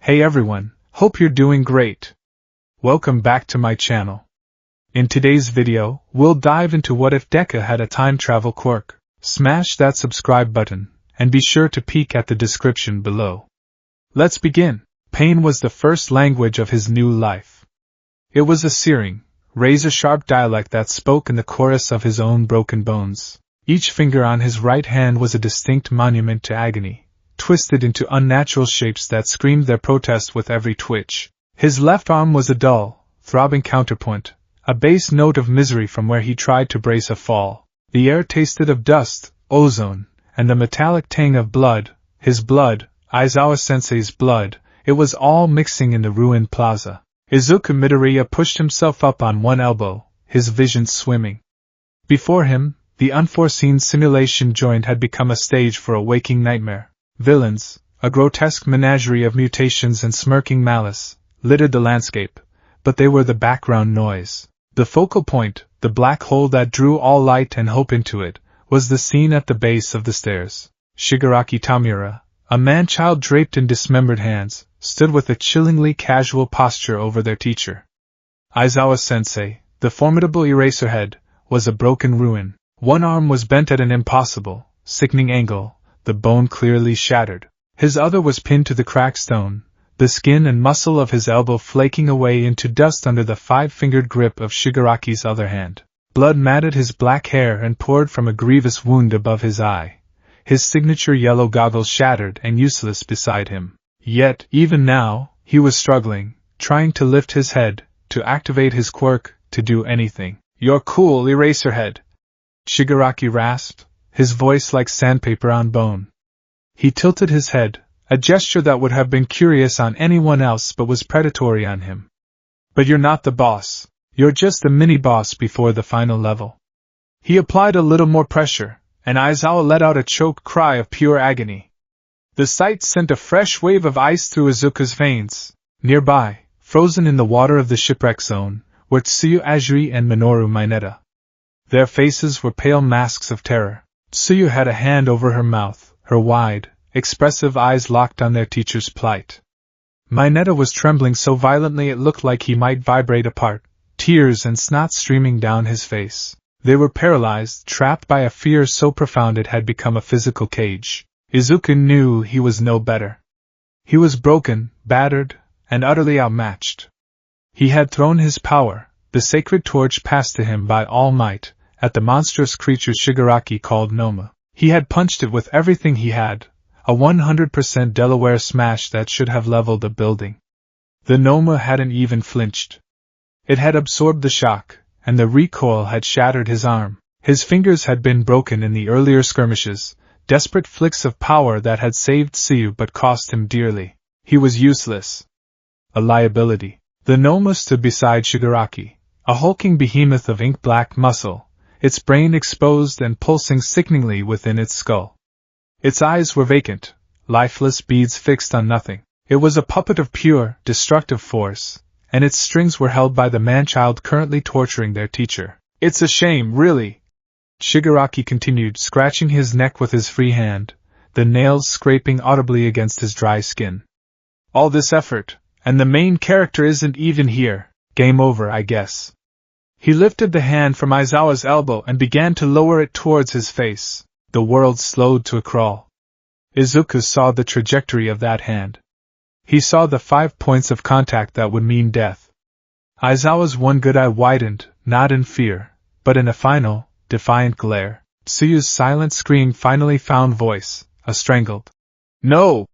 Hey everyone, hope you're doing great. Welcome back to my channel. In today's video, we'll dive into what if Deku had a time travel quirk. Smash that subscribe button, and be sure to peek at the description below. Let's begin. Pain was the first language of his new life. It was a searing, razor-sharp dialect that spoke in the chorus of his own broken bones. Each finger on his right hand was a distinct monument to agony, twisted into unnatural shapes that screamed their protest with every twitch. His left arm was a dull, throbbing counterpoint, a bass note of misery from where he tried to brace a fall. The air tasted of dust, ozone, and the metallic tang of blood, his blood, Aizawa-sensei's blood. It was all mixing in the ruined plaza. Izuku Midoriya pushed himself up on one elbow, his vision swimming. Before him, the unforeseen simulation joint had become a stage for a waking nightmare. Villains, a grotesque menagerie of mutations and smirking malice, littered the landscape, but they were the background noise. The focal point, the black hole that drew all light and hope into it, was the scene at the base of the stairs. Shigaraki Tamura, a man-child draped in dismembered hands, stood with a chillingly casual posture over their teacher. Aizawa-sensei, the formidable Eraserhead, was a broken ruin. One arm was bent at an impossible, sickening angle, the bone clearly shattered. His other was pinned to the cracked stone, the skin and muscle of his elbow flaking away into dust under the five-fingered grip of Shigaraki's other hand. Blood matted his black hair and poured from a grievous wound above his eye. His signature yellow goggles shattered and useless beside him. Yet, even now, he was struggling, trying to lift his head, to activate his quirk, to do anything. "You're cool, Eraserhead," Shigaraki rasped, his voice like sandpaper on bone. He tilted his head, a gesture that would have been curious on anyone else but was predatory on him. "But you're not the boss. You're just the mini-boss before the final level." He applied a little more pressure, and Aizawa let out a choked cry of pure agony. The sight sent a fresh wave of ice through Izuku's veins. Nearby, frozen in the water of the shipwreck zone, were Tsuyu Azuri and Minoru Mineta. Their faces were pale masks of terror. Tsuyu had a hand over her mouth, her wide, expressive eyes locked on their teacher's plight. Mineta was trembling so violently it looked like he might vibrate apart, tears and snot streaming down his face. They were paralyzed, trapped by a fear so profound it had become a physical cage. Izuku knew he was no better. He was broken, battered, and utterly outmatched. He had thrown his power, the sacred torch passed to him by All Might, at the monstrous creature Shigaraki called Noma. He had punched it with everything he had, a 100% Delaware smash that should have leveled a building. The Noma hadn't even flinched. It had absorbed the shock, and the recoil had shattered his arm. His fingers had been broken in the earlier skirmishes, desperate flicks of power that had saved Tsuyu but cost him dearly. He was useless. A liability. The Noma stood beside Shigaraki, a hulking behemoth of ink-black muscle, its brain exposed and pulsing sickeningly within its skull. Its eyes were vacant, lifeless beads fixed on nothing. It was a puppet of pure, destructive force, and its strings were held by the man-child currently torturing their teacher. "It's a shame, really," Shigaraki continued, scratching his neck with his free hand, the nails scraping audibly against his dry skin. "All this effort, and the main character isn't even here. Game over, I guess." He lifted the hand from Aizawa's elbow and began to lower it towards his face. The world slowed to a crawl. Izuku saw the trajectory of that hand. He saw the 5 points of contact that would mean death. Aizawa's one good eye widened, not in fear, but in a final, defiant glare. Tsuyu's silent scream finally found voice, a strangled "No!"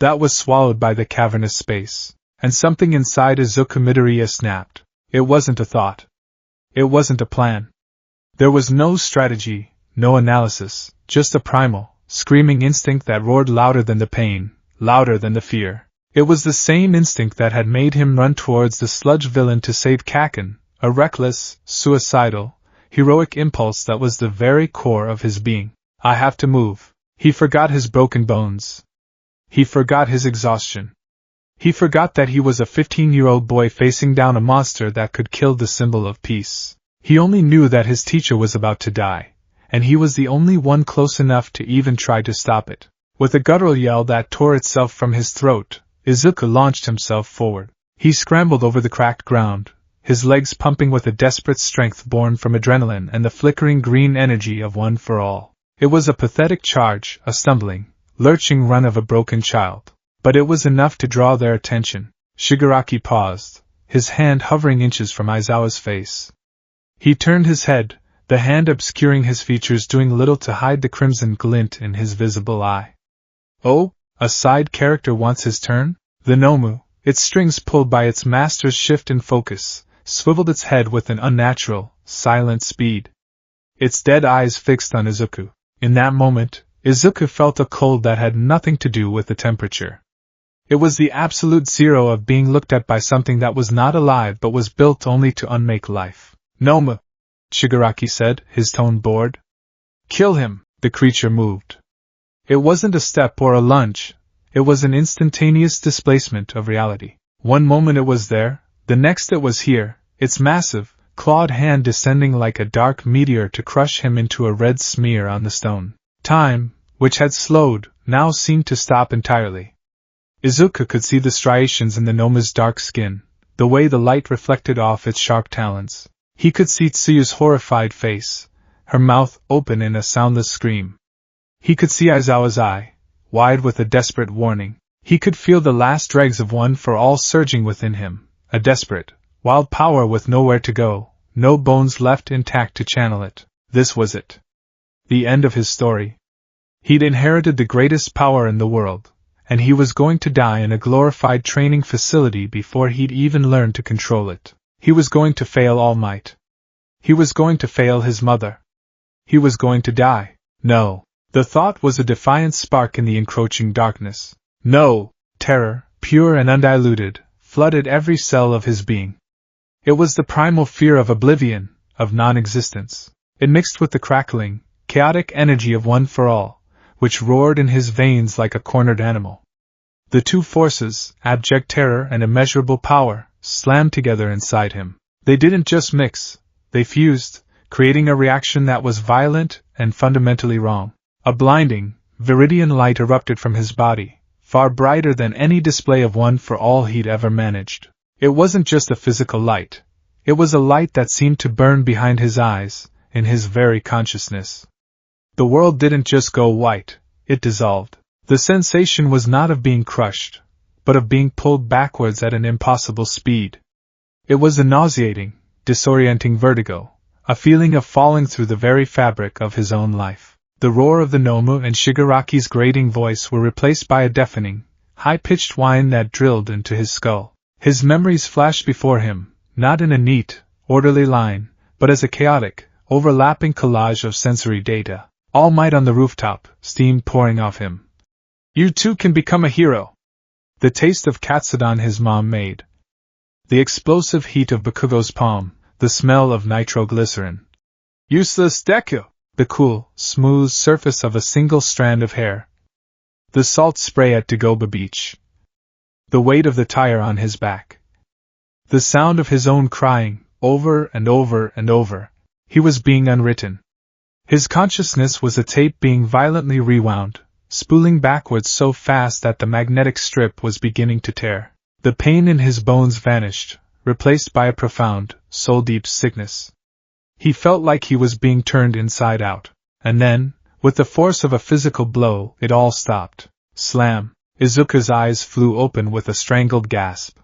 that was swallowed by the cavernous space, and something inside Izuku Midoriya snapped. It wasn't a thought. It wasn't a plan. There was no strategy, no analysis, just a primal, screaming instinct that roared louder than the pain, louder than the fear. It was the same instinct that had made him run towards the sludge villain to save Kaken, a reckless, suicidal, heroic impulse that was the very core of his being. "I have to move." He forgot his broken bones. He forgot his exhaustion. He forgot that he was a 15-year-old boy facing down a monster that could kill the symbol of peace. He only knew that his teacher was about to die, and he was the only one close enough to even try to stop it. With a guttural yell that tore itself from his throat, Izuku launched himself forward. He scrambled over the cracked ground, his legs pumping with a desperate strength born from adrenaline and the flickering green energy of One for All. It was a pathetic charge, a stumbling, lurching run of a broken child. But it was enough to draw their attention. Shigaraki paused, his hand hovering inches from Aizawa's face. He turned his head, the hand obscuring his features, doing little to hide the crimson glint in his visible eye. Oh, a side character wants his turn? The Nomu, its strings pulled by its master's shift in focus, swiveled its head with an unnatural, silent speed. Its dead eyes fixed on Izuku. In that moment, Izuku felt a cold that had nothing to do with the temperature. It was the absolute zero of being looked at by something that was not alive but was built only to unmake life. Nomu, Shigaraki said, his tone bored. Kill him, the creature moved. It wasn't a step or a lunge, it was an instantaneous displacement of reality. One moment it was there, the next it was here, its massive, clawed hand descending like a dark meteor to crush him into a red smear on the stone. Time, which had slowed, now seemed to stop entirely. Izuku could see the striations in the Noma's dark skin, the way the light reflected off its sharp talons. He could see Tsuyu's horrified face, her mouth open in a soundless scream. He could see Aizawa's eye, wide with a desperate warning. He could feel the last dregs of One for All surging within him, a desperate, wild power with nowhere to go, no bones left intact to channel it. This was it. The end of his story. He'd inherited the greatest power in the world, and he was going to die in a glorified training facility before he'd even learned to control it. He was going to fail All Might. He was going to fail his mother. He was going to die. No. The thought was a defiant spark in the encroaching darkness. No. Terror, pure and undiluted, flooded every cell of his being. It was the primal fear of oblivion, of non-existence. It mixed with the crackling, chaotic energy of One for All, which roared in his veins like a cornered animal. The two forces, abject terror and immeasurable power, slammed together inside him. They didn't just mix, they fused, creating a reaction that was violent and fundamentally wrong. A blinding, viridian light erupted from his body, far brighter than any display of One for All he'd ever managed. It wasn't just a physical light, it was a light that seemed to burn behind his eyes, in his very consciousness. The world didn't just go white, it dissolved. The sensation was not of being crushed, but of being pulled backwards at an impossible speed. It was a nauseating, disorienting vertigo, a feeling of falling through the very fabric of his own life. The roar of the Nomu and Shigaraki's grating voice were replaced by a deafening, high-pitched whine that drilled into his skull. His memories flashed before him, not in a neat, orderly line, but as a chaotic, overlapping collage of sensory data. All Might on the rooftop, steam pouring off him. You too can become a hero. The taste of katsudon his mom made. The explosive heat of Bakugo's palm, the smell of nitroglycerin. Useless Deku! The cool, smooth surface of a single strand of hair. The salt spray at Dagoba Beach. The weight of the tire on his back. The sound of his own crying, over and over and over. He was being unwritten. His consciousness was a tape being violently rewound, spooling backwards so fast that the magnetic strip was beginning to tear. The pain in his bones vanished, replaced by a profound, soul-deep sickness. He felt like he was being turned inside out. And then, with the force of a physical blow, it all stopped. Slam! Izuku's eyes flew open with a strangled gasp.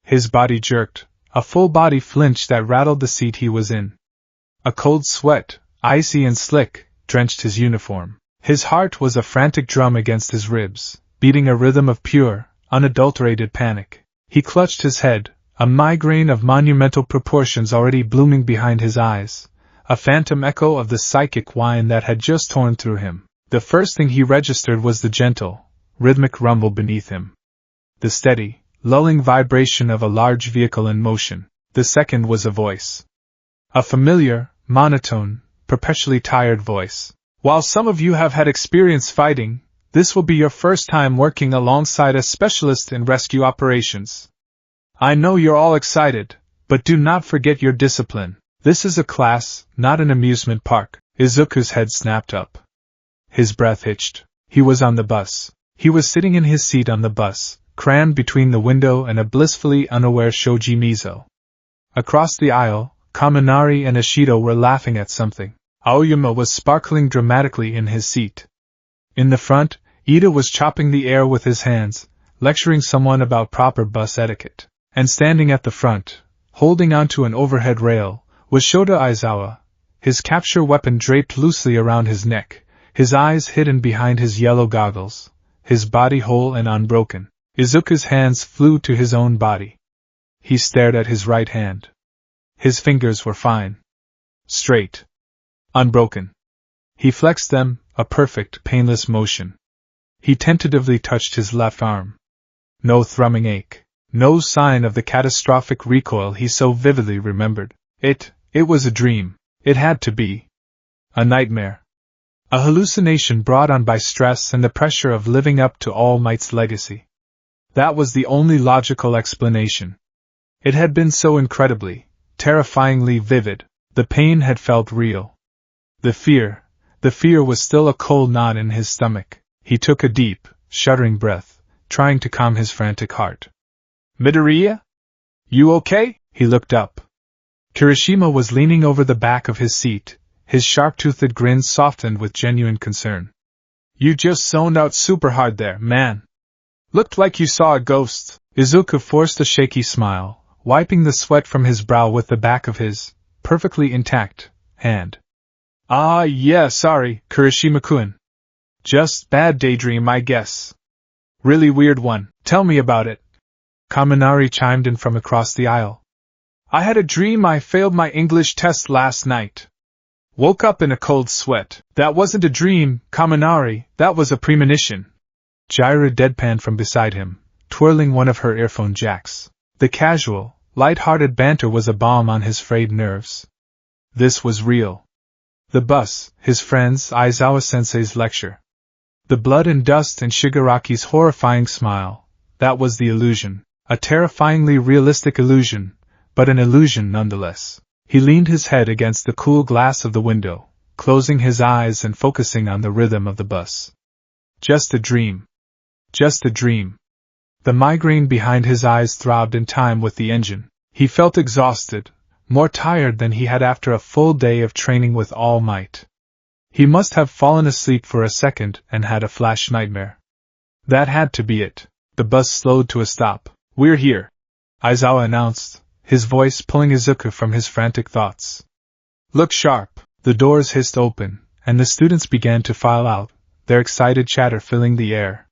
His body jerked, a full body flinch that rattled the seat he was in. A cold sweat, icy and slick, drenched his uniform. His heart was a frantic drum against his ribs, beating a rhythm of pure, unadulterated panic. He clutched his head, a migraine of monumental proportions already blooming behind his eyes, a phantom echo of the psychic whine that had just torn through him. The first thing he registered was the gentle, rhythmic rumble beneath him. The steady, lulling vibration of a large vehicle in motion. The second was a voice. A familiar, monotone, perpetually tired voice. While some of you have had experience fighting, this will be your first time working alongside a specialist in rescue operations. I know you're all excited, but do not forget your discipline. This is a class, not an amusement park. Izuku's head snapped up. His breath hitched. He was on the bus. He was sitting in his seat on the bus, crammed between the window and a blissfully unaware Shoji Mizo. Across the aisle, Kaminari and Ishido were laughing at something. Aoyama was sparkling dramatically in his seat. In the front, Ida was chopping the air with his hands, lecturing someone about proper bus etiquette. And standing at the front, holding onto an overhead rail, was Shota Aizawa, his capture weapon draped loosely around his neck, his eyes hidden behind his yellow goggles, his body whole and unbroken. Izuku's hands flew to his own body. He stared at his right hand. His fingers were fine. Straight. Unbroken. He flexed them, a perfect, painless motion. He tentatively touched his left arm. No thrumming ache. No sign of the catastrophic recoil he so vividly remembered. It was a dream. It had to be. A nightmare. A hallucination brought on by stress and the pressure of living up to All Might's legacy. That was the only logical explanation. It had been so incredibly, terrifyingly vivid. The pain had felt real. The fear was still a cold knot in his stomach. He took a deep, shuddering breath, trying to calm his frantic heart. Midoriya? You okay? He looked up. Kirishima was leaning over the back of his seat, his sharp-toothed grin softened with genuine concern. You just zoned out super hard there, man. Looked like you saw a ghost. Izuku forced a shaky smile, wiping the sweat from his brow with the back of his, perfectly intact, hand. Ah, yeah, sorry, Kirishima-kun. Just bad daydream, I guess. Really weird one, tell me about it. Kaminari chimed in from across the aisle. I had a dream I failed my English test last night. Woke up in a cold sweat. That wasn't a dream, Kaminari, that was a premonition. Jaira deadpanned from beside him, twirling one of her earphone jacks. The casual, light-hearted banter was a balm on his frayed nerves. This was real. The bus, his friends, Aizawa-sensei's lecture. The blood and dust and Shigaraki's horrifying smile, that was the illusion. A terrifyingly realistic illusion, but an illusion nonetheless. He leaned his head against the cool glass of the window, closing his eyes and focusing on the rhythm of the bus. Just a dream. Just a dream. The migraine behind his eyes throbbed in time with the engine. He felt exhausted, more tired than he had after a full day of training with All Might. He must have fallen asleep for a second and had a flash nightmare. That had to be it. The bus slowed to a stop. We're here, Aizawa announced, his voice pulling Izuku from his frantic thoughts. Look sharp. The doors hissed open, and the students began to file out, their excited chatter filling the air.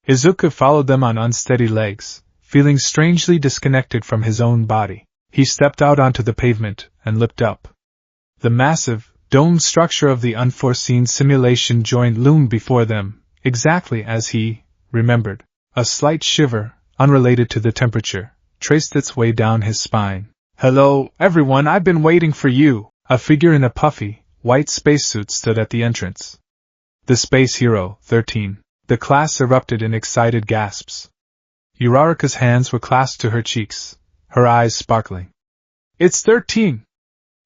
Izuku followed them on unsteady legs, feeling strangely disconnected from his own body. He stepped out onto the pavement and looked up. The massive, domed structure of the unforeseen simulation joint loomed before them, exactly as he remembered. A slight shiver, unrelated to the temperature, traced its way down his spine. Hello, everyone, I've been waiting for you. A figure in a puffy, white spacesuit stood at the entrance. The Space Hero, 13. The class erupted in excited gasps. Uraraka's hands were clasped to her cheeks, her eyes sparkling. It's 13!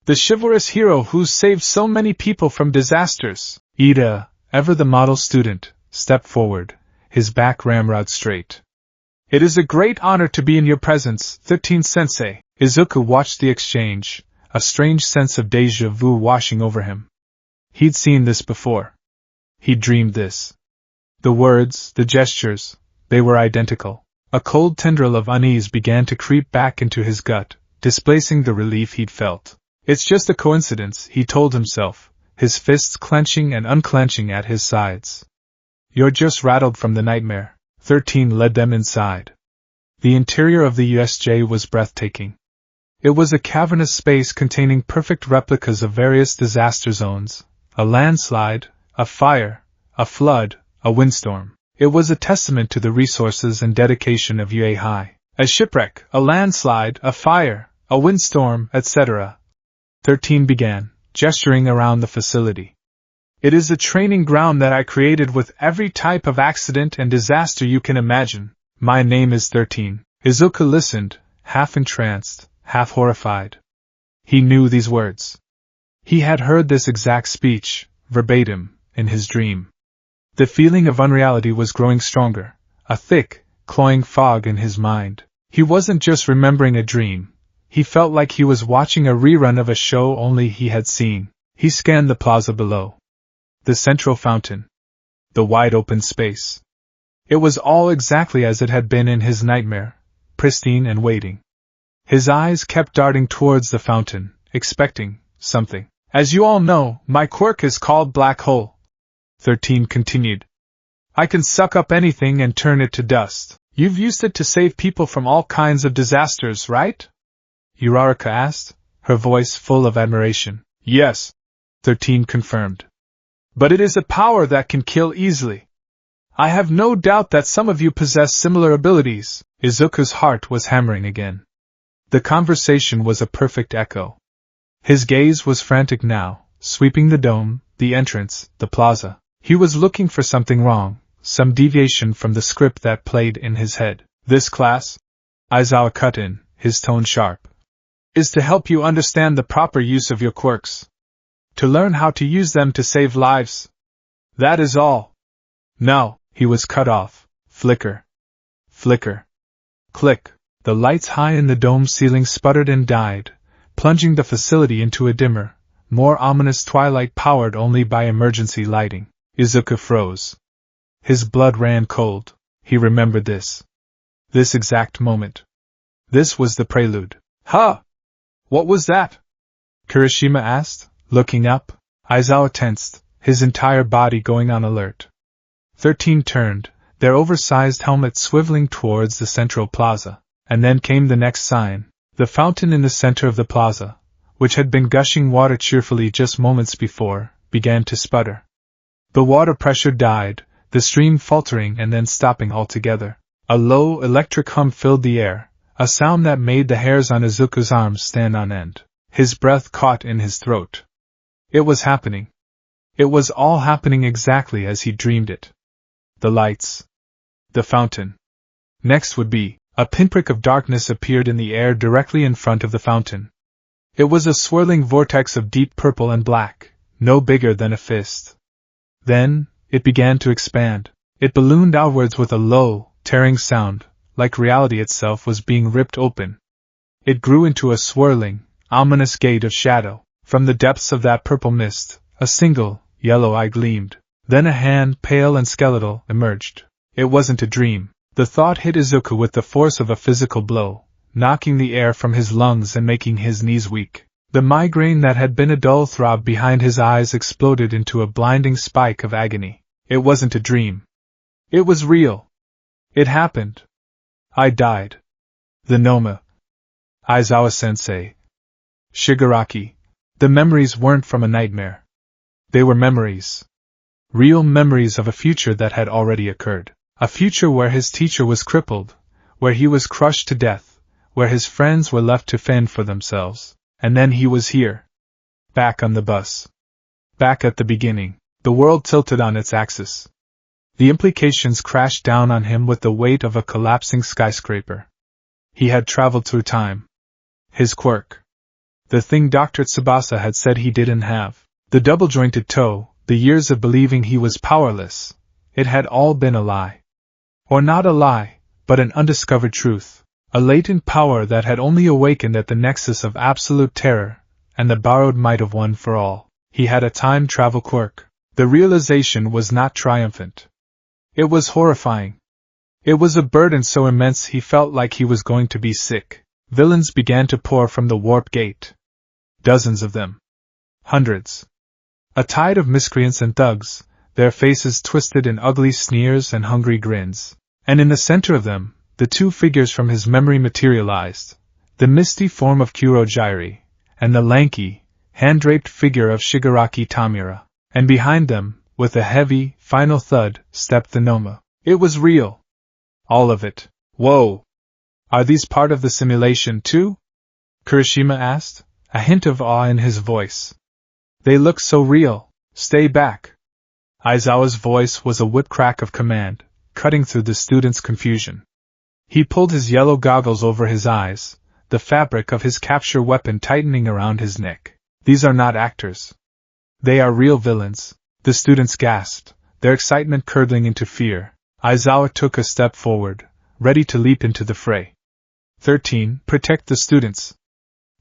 The chivalrous hero who's saved so many people from disasters. Ida, ever the model student, stepped forward, his back ramrod straight. It is a great honor to be in your presence, 13-sensei. Izuku watched the exchange, a strange sense of déjà vu washing over him. He'd seen this before. He'd dreamed this. The words, the gestures, they were identical. A cold tendril of unease began to creep back into his gut, displacing the relief he'd felt. It's just a coincidence, he told himself, his fists clenching and unclenching at his sides. You're just rattled from the nightmare. 13 led them inside. The interior of the USJ was breathtaking. It was a cavernous space containing perfect replicas of various disaster zones, a landslide, a fire, a flood, a windstorm. It was a testament to the resources and dedication of UA High. A shipwreck, a landslide, a fire, a windstorm, etc. 13 began, gesturing around the facility. It is a training ground that I created with every type of accident and disaster you can imagine. My name is 13. Izuku listened, half entranced, half horrified. He knew these words. He had heard this exact speech, verbatim, in his dream. The feeling of unreality was growing stronger, a thick, cloying fog in his mind. He wasn't just remembering a dream. He felt like he was watching a rerun of a show only he had seen. He scanned the plaza below. The central fountain. The wide open space. It was all exactly as it had been in his nightmare, pristine and waiting. His eyes kept darting towards the fountain, expecting something. As you all know, my quirk is called Black Hole. 13 continued. I can suck up anything and turn it to dust. You've used it to save people from all kinds of disasters, right? Uraraka asked, her voice full of admiration. Yes, 13 confirmed. But it is a power that can kill easily. I have no doubt that some of you possess similar abilities. Izuku's heart was hammering again. The conversation was a perfect echo. His gaze was frantic now, sweeping the dome, the entrance, the plaza. He was looking for something wrong, some deviation from the script that played in his head. This class, Aizawa cut in, his tone sharp, is to help you understand the proper use of your quirks. To learn how to use them to save lives. That is all. No, he was cut off. Flicker. Flicker. Click. The lights high in the dome ceiling sputtered and died, plunging the facility into a dimmer, more ominous twilight powered only by emergency lighting. Izuku froze. His blood ran cold. He remembered this. This exact moment. This was the prelude. Huh! What was that? Kirishima asked, looking up. Aizawa tensed, his entire body going on alert. 13 turned, their oversized helmets swiveling towards the central plaza. And then came the next sign. The fountain in the center of the plaza, which had been gushing water cheerfully just moments before, began to sputter. The water pressure died, the stream faltering and then stopping altogether. A low electric hum filled the air, a sound that made the hairs on Izuku's arms stand on end. His breath caught in his throat. It was happening. It was all happening exactly as he dreamed it. The lights. The fountain. Next would be. A pinprick of darkness appeared in the air directly in front of the fountain. It was a swirling vortex of deep purple and black, no bigger than a fist. Then, it began to expand. It ballooned outwards with a low, tearing sound, like reality itself was being ripped open. It grew into a swirling, ominous gate of shadow. From the depths of that purple mist, a single, yellow eye gleamed. Then a hand, pale and skeletal, emerged. It wasn't a dream. The thought hit Izuku with the force of a physical blow, knocking the air from his lungs and making his knees weak. The migraine that had been a dull throb behind his eyes exploded into a blinding spike of agony. It wasn't a dream. It was real. It happened. I died. The Noma. Aizawa-sensei. Shigaraki. The memories weren't from a nightmare. They were memories. Real memories of a future that had already occurred. A future where his teacher was crippled, where he was crushed to death, where his friends were left to fend for themselves. And then he was here. Back on the bus. Back at the beginning. The world tilted on its axis. The implications crashed down on him with the weight of a collapsing skyscraper. He had traveled through time. His quirk. The thing Dr. Tsubasa had said he didn't have. The double-jointed toe, the years of believing he was powerless. It had all been a lie. Or not a lie, but an undiscovered truth. A latent power that had only awakened at the nexus of absolute terror, and the borrowed might of one for all. He had a time travel quirk. The realization was not triumphant. It was horrifying. It was a burden so immense he felt like he was going to be sick. Villains began to pour from the warp gate. Dozens of them. Hundreds. A tide of miscreants and thugs, their faces twisted in ugly sneers and hungry grins. And in the center of them, the two figures from his memory materialized, the misty form of Kurojairi, and the lanky, hand-draped figure of Shigaraki Tamura. And behind them, with a heavy, final thud, stepped the Noma. It was real. All of it. Whoa! Are these part of the simulation too? Kirishima asked, a hint of awe in his voice. They look so real. Stay back. Aizawa's voice was a whip crack of command, cutting through the student's confusion. He pulled his yellow goggles over his eyes, the fabric of his capture weapon tightening around his neck. These are not actors. They are real villains. The students gasped, their excitement curdling into fear. Aizawa took a step forward, ready to leap into the fray. 13. Protect the students.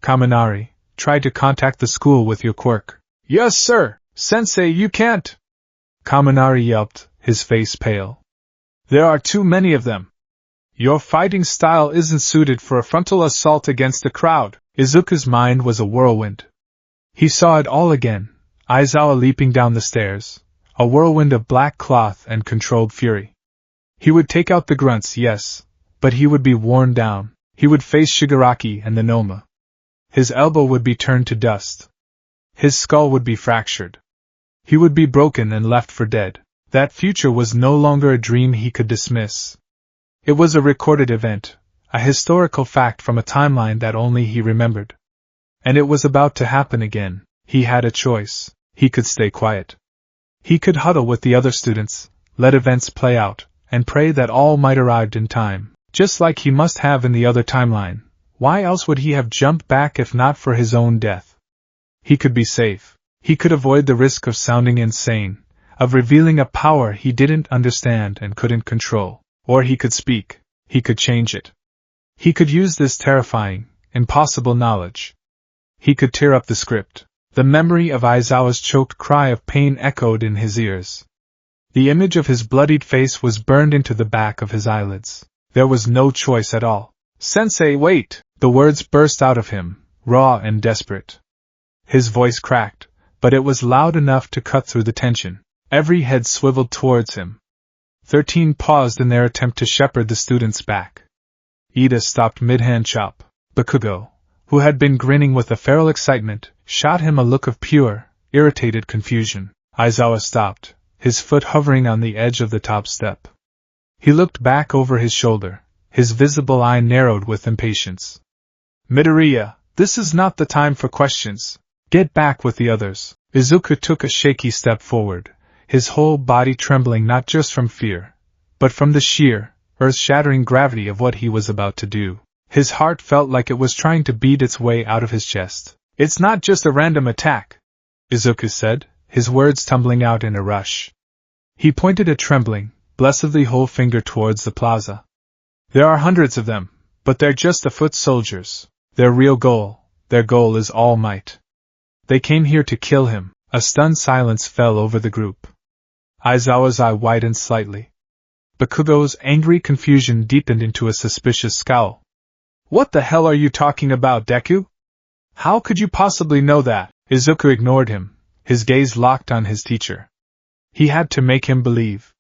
Kaminari, try to contact the school with your quirk. Yes, sir. Sensei, you can't. Kaminari yelped, his face pale. There are too many of them. Your fighting style isn't suited for a frontal assault against a crowd. Izuku's mind was a whirlwind. He saw it all again, Aizawa leaping down the stairs, a whirlwind of black cloth and controlled fury. He would take out the grunts, yes, but he would be worn down. He would face Shigaraki and the Noma. His elbow would be turned to dust. His skull would be fractured. He would be broken and left for dead. That future was no longer a dream he could dismiss. It was a recorded event, a historical fact from a timeline that only he remembered. And it was about to happen again. He had a choice. He could stay quiet. He could huddle with the other students, let events play out, and pray that all might arrive in time, just like he must have in the other timeline. Why else would he have jumped back if not for his own death? He could be safe. He could avoid the risk of sounding insane, of revealing a power he didn't understand and couldn't control. Or he could speak. He could change it. He could use this terrifying, impossible knowledge. He could tear up the script. The memory of Aizawa's choked cry of pain echoed in his ears. The image of his bloodied face was burned into the back of his eyelids. There was no choice at all. Sensei, wait! The words burst out of him, raw and desperate. His voice cracked, but it was loud enough to cut through the tension. Every head swiveled towards him. 13 paused in their attempt to shepherd the students back. Ida stopped mid-hand chop. Bakugo, who had been grinning with a feral excitement, shot him a look of pure, irritated confusion. Aizawa stopped, his foot hovering on the edge of the top step. He looked back over his shoulder, his visible eye narrowed with impatience. Midoriya, this is not the time for questions. Get back with the others. Izuku took a shaky step forward, his whole body trembling not just from fear, but from the sheer, earth-shattering gravity of what he was about to do. His heart felt like it was trying to beat its way out of his chest. It's not just a random attack, Izuku said, his words tumbling out in a rush. He pointed a trembling, blessedly whole finger towards the plaza. There are hundreds of them, but they're just the foot soldiers. Their goal is All Might. They came here to kill him. A stunned silence fell over the group. Aizawa's eye widened slightly. Bakugo's angry confusion deepened into a suspicious scowl. What the hell are you talking about, Deku? How could you possibly know that? Izuku ignored him, his gaze locked on his teacher. He had to make him believe.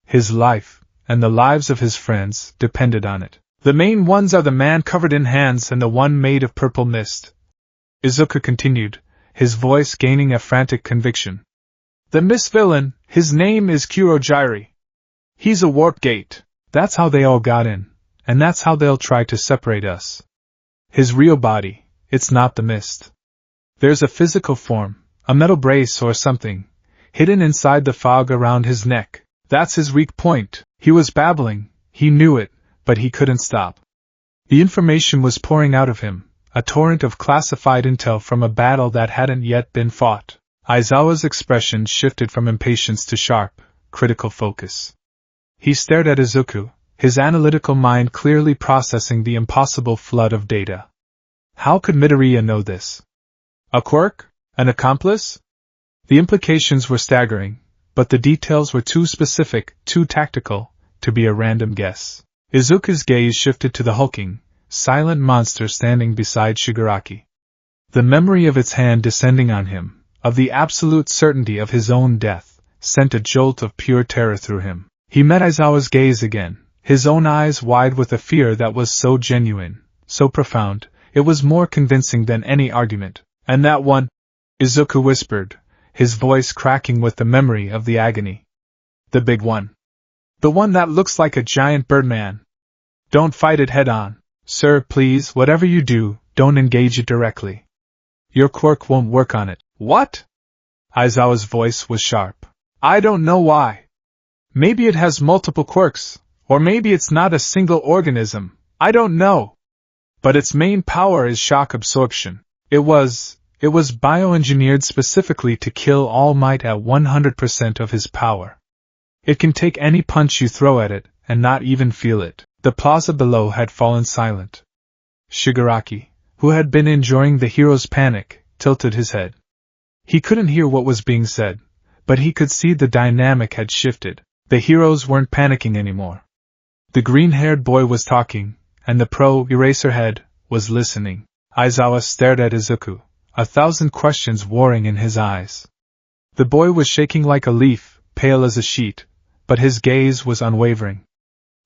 His life, and the lives of his friends, depended on it. The main ones are the man covered in hands and the one made of purple mist. Izuku continued, his voice gaining a frantic conviction. The mist villain, his name is Kurojiri. He's a warp gate. That's how they all got in, and that's how they'll try to separate us. His real body, it's not the mist. There's a physical form, a metal brace or something, hidden inside the fog around his neck. That's his weak point. He was babbling, he knew it, but he couldn't stop. The information was pouring out of him, a torrent of classified intel from a battle that hadn't yet been fought. Aizawa's expression shifted from impatience to sharp, critical focus. He stared at Izuku, his analytical mind clearly processing the impossible flood of data. How could Midoriya know this? A quirk? An accomplice? The implications were staggering, but the details were too specific, too tactical, to be a random guess. Izuku's gaze shifted to the hulking, silent monster standing beside Shigaraki. The memory of its hand descending on him, of the absolute certainty of his own death, sent a jolt of pure terror through him. He met Aizawa's gaze again, his own eyes wide with a fear that was so genuine, so profound, it was more convincing than any argument. And that one? Izuku whispered, his voice cracking with the memory of the agony. The big one. The one that looks like a giant birdman. Don't fight it head-on. Sir, please, whatever you do, don't engage it directly. Your quirk won't work on it. What? Aizawa's voice was sharp. I don't know why. Maybe it has multiple quirks, or maybe it's not a single organism. I don't know. But its main power is shock absorption. It was bioengineered specifically to kill All Might at 100% of his power. It can take any punch you throw at it, and not even feel it. The plaza below had fallen silent. Shigaraki, who had been enjoying the hero's panic, tilted his head. He couldn't hear what was being said, but he could see the dynamic had shifted. The heroes weren't panicking anymore. The green-haired boy was talking, and the pro-eraserhead was listening. Aizawa stared at Izuku, 1,000 questions warring in his eyes. The boy was shaking like a leaf, pale as a sheet, but his gaze was unwavering.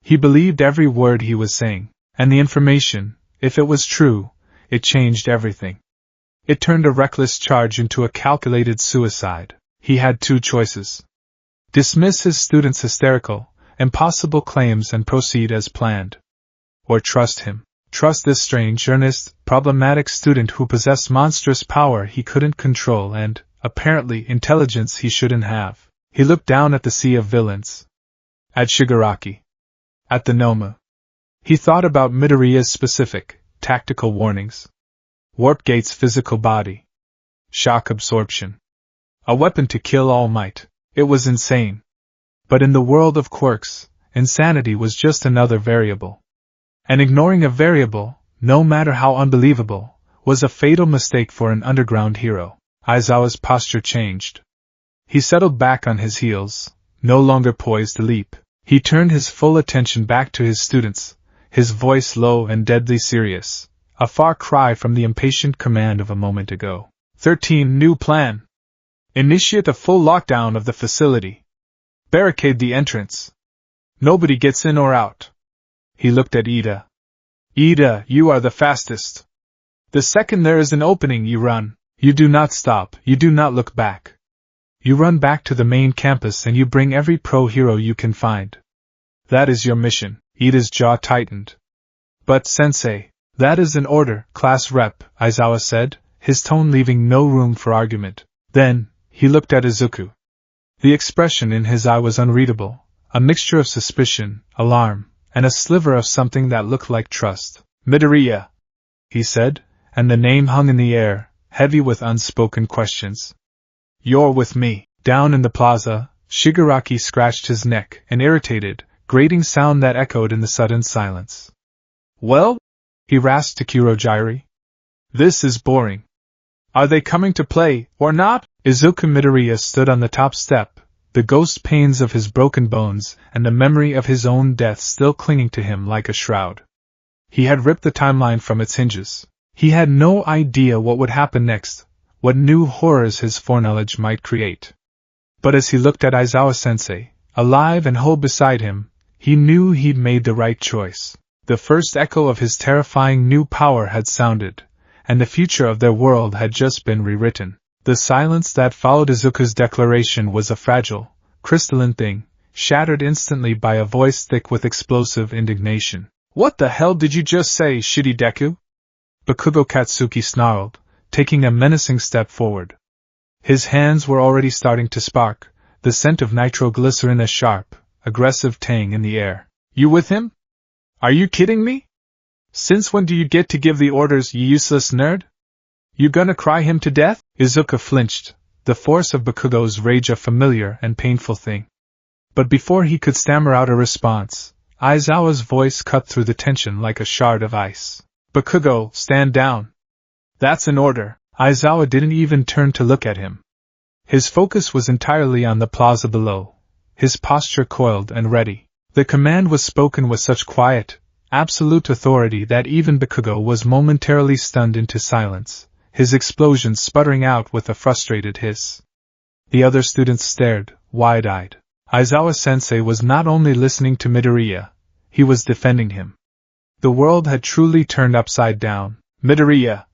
He believed every word he was saying, and the information, if it was true, it changed everything. It turned a reckless charge into a calculated suicide. He had two choices. Dismiss his students' hysterical, impossible claims and proceed as planned. Or trust him. Trust this strange, earnest, problematic student who possessed monstrous power he couldn't control and, apparently, intelligence he shouldn't have. He looked down at the sea of villains. At Shigaraki. At the Nomu. He thought about Midoriya's specific, tactical warnings. Warp Gate's physical body. Shock absorption. A weapon to kill All Might. It was insane. But in the world of quirks, insanity was just another variable. And ignoring a variable, no matter how unbelievable, was a fatal mistake for an underground hero. Aizawa's posture changed. He settled back on his heels, no longer poised to leap. He turned his full attention back to his students, his voice low and deadly serious, a far cry from the impatient command of a moment ago. 13. New plan. Initiate a full lockdown of the facility. Barricade the entrance. Nobody gets in or out. He looked at Ida. Ida, you are the fastest. The second there is an opening, you run. You do not stop, you do not look back. You run back to the main campus and you bring every pro-hero you can find. That is your mission. Ida's jaw tightened. But, Sensei, that is an order, class rep, Aizawa said, his tone leaving no room for argument. Then, he looked at Izuku. The expression in his eye was unreadable, a mixture of suspicion, alarm, and a sliver of something that looked like trust. Midoriya, he said, and the name hung in the air, heavy with unspoken questions. You're with me. Down in the plaza, Shigaraki scratched his neck, an irritated, grating sound that echoed in the sudden silence. Well? He rasped to Kurojairi. This is boring. Are they coming to play, or not? Izuku Midoriya stood on the top step, the ghost pains of his broken bones and the memory of his own death still clinging to him like a shroud. He had ripped the timeline from its hinges. He had no idea what would happen next, what new horrors his foreknowledge might create. But as he looked at Aizawa-sensei, alive and whole beside him, he knew he'd made the right choice. The first echo of his terrifying new power had sounded, and the future of their world had just been rewritten. The silence that followed Izuku's declaration was a fragile, crystalline thing, shattered instantly by a voice thick with explosive indignation. What the hell did you just say, shitty Deku? Bakugo Katsuki snarled, taking a menacing step forward. His hands were already starting to spark, the scent of nitroglycerin a sharp, aggressive tang in the air. You with him? Are you kidding me? Since when do you get to give the orders, you useless nerd? You gonna cry him to death? Izuku flinched, the force of Bakugo's rage a familiar and painful thing. But before he could stammer out a response, Aizawa's voice cut through the tension like a shard of ice. Bakugo, stand down. That's an order. Aizawa didn't even turn to look at him. His focus was entirely on the plaza below, his posture coiled and ready. The command was spoken with such quiet, absolute authority that even Bakugo was momentarily stunned into silence, his explosion sputtering out with a frustrated hiss. The other students stared, wide-eyed. Aizawa-sensei was not only listening to Midoriya, he was defending him. The world had truly turned upside down. Midoriya,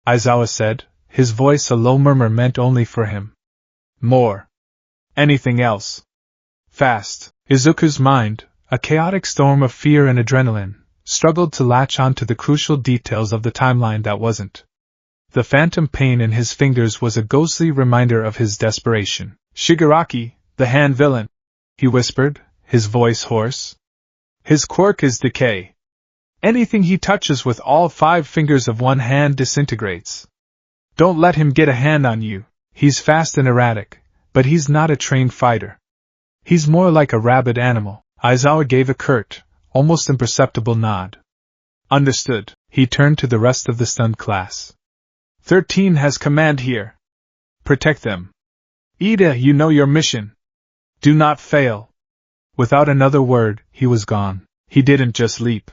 Aizawa said, his voice a low murmur meant only for him. More. Anything else? Fast. Izuku's mind, a chaotic storm of fear and adrenaline, struggled to latch on to the crucial details of the timeline that wasn't. The phantom pain in his fingers was a ghostly reminder of his desperation. Shigaraki, the hand villain, he whispered, his voice hoarse. His quirk is decay. Anything he touches with all 5 fingers of one hand disintegrates. Don't let him get a hand on you. He's fast and erratic, but he's not a trained fighter. He's more like a rabid animal. Aizawa gave a curt, almost imperceptible nod. Understood. He turned to the rest of the stunned class. 13 has command here. Protect them. Ida, you know your mission. Do not fail. Without another word, he was gone. He didn't just leap.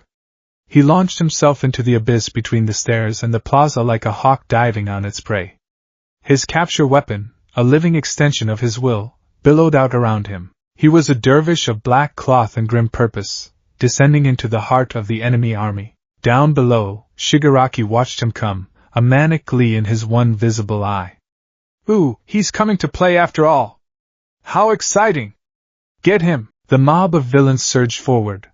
He launched himself into the abyss between the stairs and the plaza like a hawk diving on its prey. His capture weapon, a living extension of his will, billowed out around him. He was a dervish of black cloth and grim purpose, descending into the heart of the enemy army. Down below, Shigaraki watched him come, a manic glee in his one visible eye. Ooh, he's coming to play after all! How exciting! Get him! The mob of villains surged forward,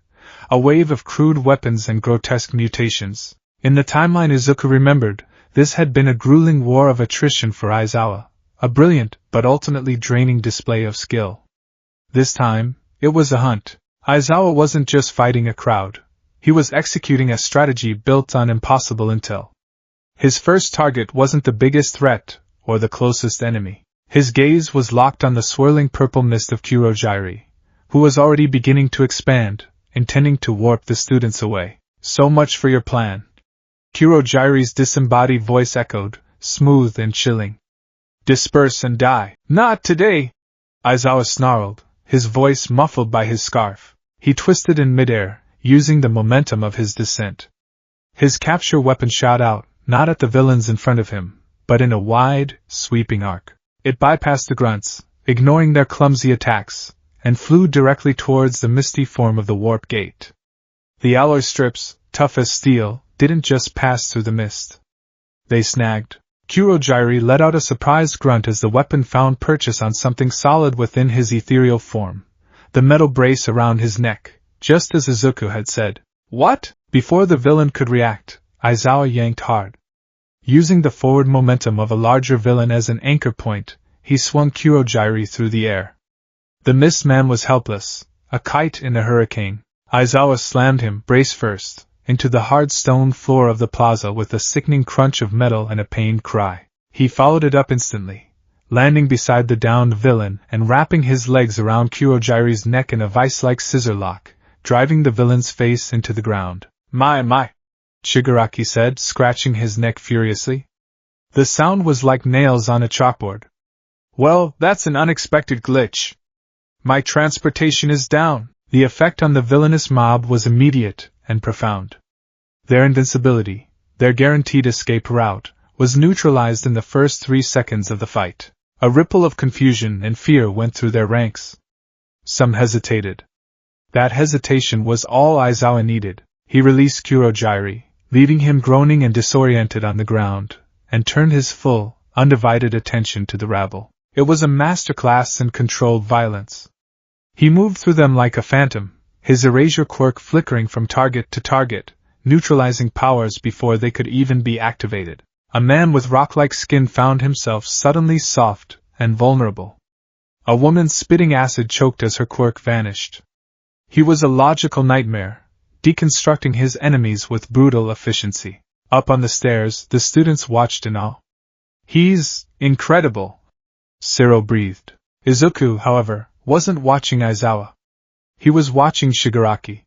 a wave of crude weapons and grotesque mutations. In the timeline Izuku remembered, this had been a grueling war of attrition for Aizawa, a brilliant but ultimately draining display of skill. This time, it was a hunt. Aizawa wasn't just fighting a crowd. He was executing a strategy built on impossible intel. His first target wasn't the biggest threat, or the closest enemy. His gaze was locked on the swirling purple mist of Kurogyri, who was already beginning to expand, intending to warp the students away. So much for your plan. Kurogyri's disembodied voice echoed, smooth and chilling. Disperse and die. Not today! Aizawa snarled, his voice muffled by his scarf. He twisted in midair, using the momentum of his descent. His capture weapon shot out, not at the villains in front of him, but in a wide, sweeping arc. It bypassed the grunts, ignoring their clumsy attacks, and flew directly towards the misty form of the warp gate. The alloy strips, tough as steel, didn't just pass through the mist. They snagged. Kurogyri let out a surprised grunt as the weapon found purchase on something solid within his ethereal form, the metal brace around his neck. Just as Izuku had said. What? Before the villain could react, Aizawa yanked hard. Using the forward momentum of a larger villain as an anchor point, he swung Kurogyri through the air. The mist man was helpless, a kite in a hurricane. Aizawa slammed him, brace first, into the hard stone floor of the plaza with a sickening crunch of metal and a pained cry. He followed it up instantly, landing beside the downed villain and wrapping his legs around Kurogyri's neck in a vice-like scissor lock, driving the villain's face into the ground. My, Shigaraki said, scratching his neck furiously. The sound was like nails on a chalkboard. Well, that's an unexpected glitch. My transportation is down. The effect on the villainous mob was immediate and profound. Their invincibility, their guaranteed escape route, was neutralized in the first 3 seconds of the fight. A ripple of confusion and fear went through their ranks. Some hesitated. That hesitation was all Aizawa needed. He released Kurogyri, leaving him groaning and disoriented on the ground, and turned his full, undivided attention to the rabble. It was a masterclass in controlled violence. He moved through them like a phantom, his erasure quirk flickering from target to target, neutralizing powers before they could even be activated. A man with rock-like skin found himself suddenly soft and vulnerable. A woman spitting acid choked as her quirk vanished. He was a logical nightmare, deconstructing his enemies with brutal efficiency. Up on the stairs, the students watched in awe. He's incredible, Ciro breathed. Izuku, however, wasn't watching Aizawa. He was watching Shigaraki.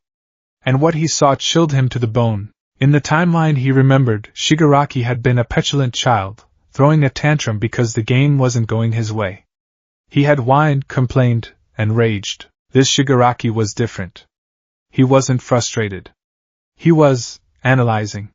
And what he saw chilled him to the bone. In the timeline he remembered, Shigaraki had been a petulant child, throwing a tantrum because the game wasn't going his way. He had whined, complained, and raged. This Shigaraki was different. He wasn't frustrated. He was analyzing.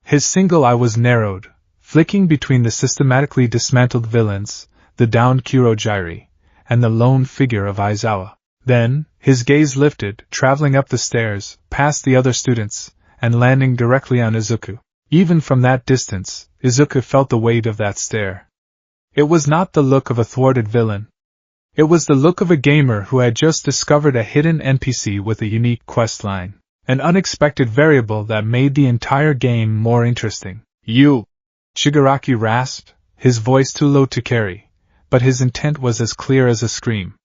His single eye was narrowed, flicking between the systematically dismantled villains, the downed Kurogyri, and the lone figure of Aizawa. Then, his gaze lifted, traveling up the stairs, past the other students, and landing directly on Izuku. Even from that distance, Izuku felt the weight of that stare. It was not the look of a thwarted villain. It was the look of a gamer who had just discovered a hidden NPC with a unique questline, an unexpected variable that made the entire game more interesting. You! Shigaraki rasped, his voice too low to carry, but his intent was as clear as a scream.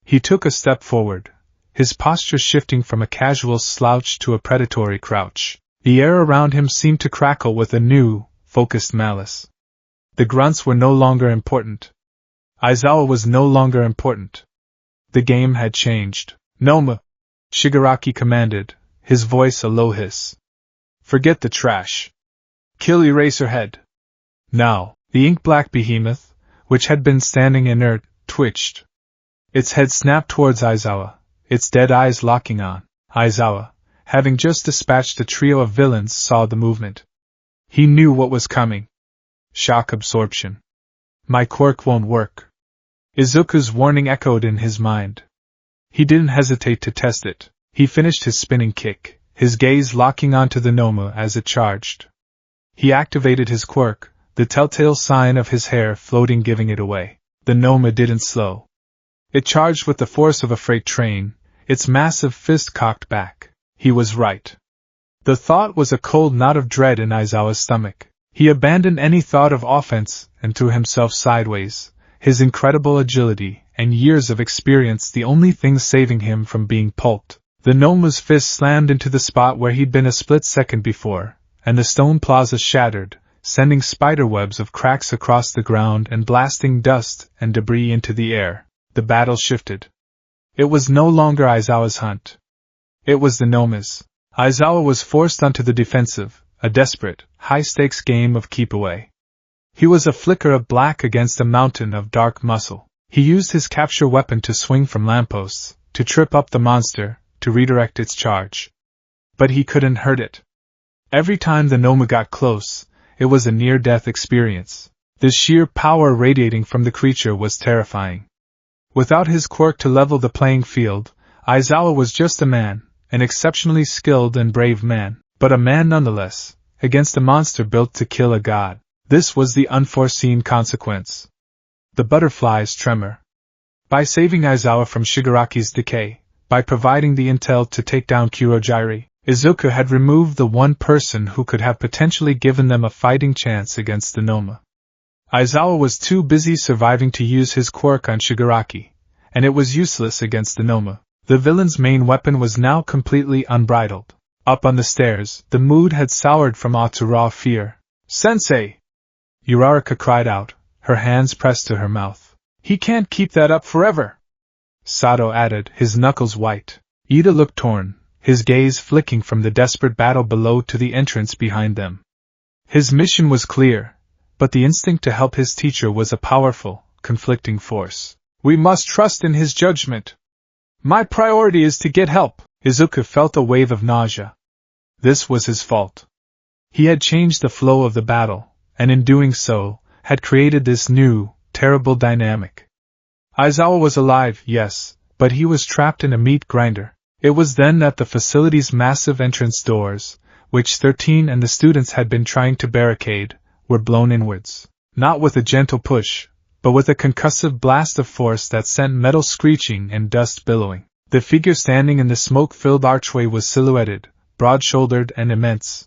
He took a step forward, his posture shifting from a casual slouch to a predatory crouch. The air around him seemed to crackle with a new, focused malice. The grunts were no longer important. Aizawa was no longer important. The game had changed. Noma! Shigaraki commanded, his voice a low hiss. Forget the trash. Kill Eraserhead. Now, the ink-black behemoth, which had been standing inert, twitched. Its head snapped towards Aizawa, its dead eyes locking on. Aizawa, having just dispatched a trio of villains, saw the movement. He knew what was coming. Shock absorption. My quirk won't work. Izuku's warning echoed in his mind. He didn't hesitate to test it. He finished his spinning kick, his gaze locking onto the Noma as it charged. He activated his quirk, the telltale sign of his hair floating giving it away. The Noma didn't slow. It charged with the force of a freight train, its massive fist cocked back. He was right. The thought was a cold knot of dread in Aizawa's stomach. He abandoned any thought of offense and threw himself sideways, his incredible agility and years of experience the only thing saving him from being pulped. The Noma's fist slammed into the spot where he'd been a split second before, and the stone plaza shattered, sending spiderwebs of cracks across the ground and blasting dust and debris into the air. The battle shifted. It was no longer Aizawa's hunt. It was the Noma's. Aizawa was forced onto the defensive, a desperate, high-stakes game of keep away. He was a flicker of black against a mountain of dark muscle. He used his capture weapon to swing from lampposts, to trip up the monster, to redirect its charge. But he couldn't hurt it. Every time the Noma got close, it was a near-death experience. The sheer power radiating from the creature was terrifying. Without his quirk to level the playing field, Aizawa was just a man, an exceptionally skilled and brave man, but a man nonetheless, against a monster built to kill a god. This was the unforeseen consequence. The butterfly's tremor. By saving Aizawa from Shigaraki's decay, by providing the intel to take down Kurogiri, Izuku had removed the one person who could have potentially given them a fighting chance against the Noma. Aizawa was too busy surviving to use his quirk on Shigaraki, and it was useless against the Noma. The villain's main weapon was now completely unbridled. Up on the stairs, the mood had soured from awe to raw fear. "Sensei!" Uraraka cried out, her hands pressed to her mouth. "He can't keep that up forever!" Sato added, his knuckles white. Ida looked torn, his gaze flicking from the desperate battle below to the entrance behind them. His mission was clear, but the instinct to help his teacher was a powerful, conflicting force. "We must trust in his judgment. My priority is to get help." Izuku felt a wave of nausea. This was his fault. He had changed the flow of the battle, and in doing so, had created this new, terrible dynamic. Aizawa was alive, yes, but he was trapped in a meat grinder. It was then that the facility's massive entrance doors, which 13 and the students had been trying to barricade, were blown inwards. Not with a gentle push, but with a concussive blast of force that sent metal screeching and dust billowing. The figure standing in the smoke-filled archway was silhouetted, broad-shouldered and immense.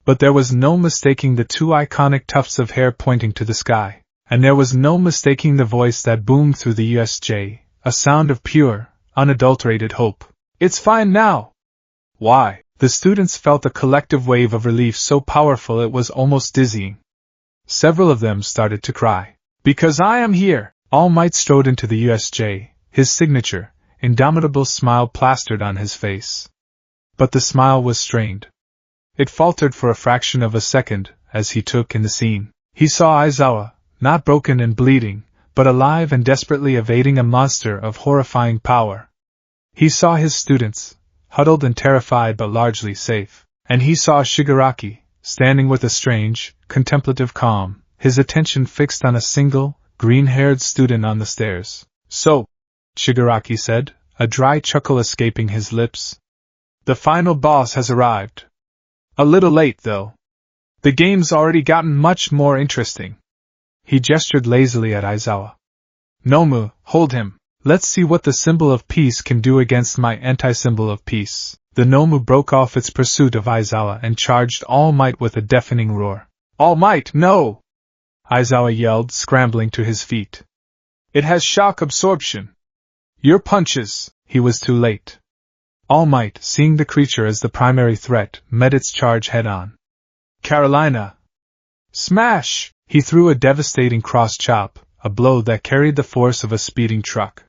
But there was no mistaking the two iconic tufts of hair pointing to the sky, and there was no mistaking the voice that boomed through the USJ, a sound of pure, unadulterated hope. "It's fine now!" Why? The students felt a collective wave of relief so powerful it was almost dizzying. Several of them started to cry. "Because I am here!" All Might strode into the USJ, his signature, indomitable smile plastered on his face. But the smile was strained. It faltered for a fraction of a second as he took in the scene. He saw Aizawa, not broken and bleeding, but alive and desperately evading a monster of horrifying power. He saw his students, huddled and terrified but largely safe. And he saw Shigaraki, standing with a strange, contemplative calm, his attention fixed on a single, green-haired student on the stairs. "So," Shigaraki said, a dry chuckle escaping his lips. "The final boss has arrived. A little late, though. The game's already gotten much more interesting." He gestured lazily at Aizawa. "Nomu, hold him. Let's see what the symbol of peace can do against my anti-symbol of peace." The Nomu broke off its pursuit of Aizawa and charged All Might with a deafening roar. "All Might, no!" Aizawa yelled, scrambling to his feet. "It has shock absorption. Your punches!" He was too late. All Might, seeing the creature as the primary threat, met its charge head-on. "Carolina!" Smash! He threw a devastating cross-chop, a blow that carried the force of a speeding truck.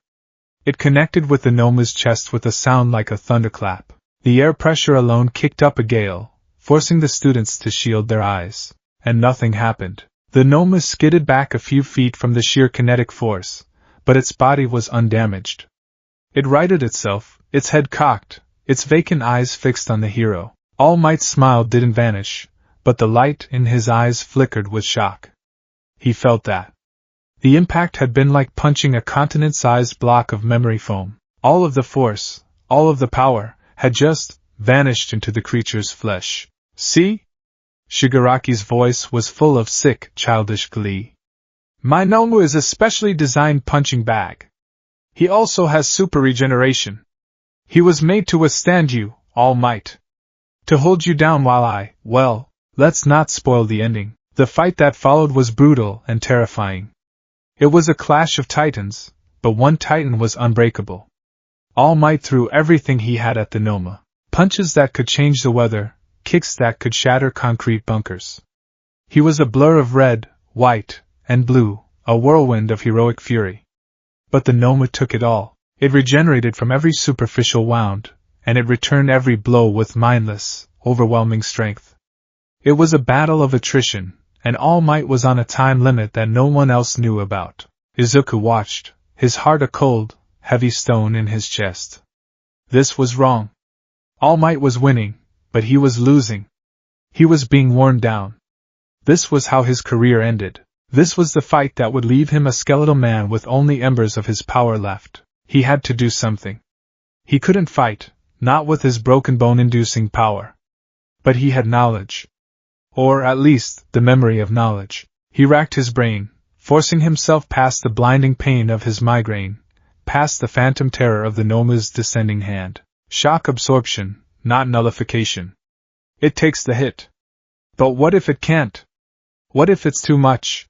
It connected with the Noma's chest with a sound like a thunderclap. The air pressure alone kicked up a gale, forcing the students to shield their eyes. And nothing happened. The Noma skidded back a few feet from the sheer kinetic force, but its body was undamaged. It righted itself, its head cocked, its vacant eyes fixed on the hero. All Might's smile didn't vanish, but the light in his eyes flickered with shock. He felt that the impact had been like punching a continent-sized block of memory foam. All of the force, all of the power, had just vanished into the creature's flesh. See? Shigaraki's voice was full of sick, childish glee. My Nomu is a specially designed punching bag. He also has super regeneration. He was made to withstand you, All Might. To hold you down while well, let's not spoil the ending. The fight that followed was brutal and terrifying. It was a clash of titans, but one titan was unbreakable. All Might threw everything he had at the Noma. Punches that could change the weather, kicks that could shatter concrete bunkers. He was a blur of red, white, and blue, a whirlwind of heroic fury. But the Noma took it all. It regenerated from every superficial wound, and it returned every blow with mindless, overwhelming strength. It was a battle of attrition, and All Might was on a time limit that no one else knew about. Izuku watched, his heart a cold, heavy stone in his chest. This was wrong. All Might was winning, but he was losing. He was being worn down. This was how his career ended. This was the fight that would leave him a skeletal man with only embers of his power left. He had to do something. He couldn't fight, not with his broken bone-inducing power. But he had knowledge. Or, at least, the memory of knowledge. He racked his brain, forcing himself past the blinding pain of his migraine, past the phantom terror of the Noma's descending hand. Shock absorption, not nullification. It takes the hit. But what if it can't? What if it's too much?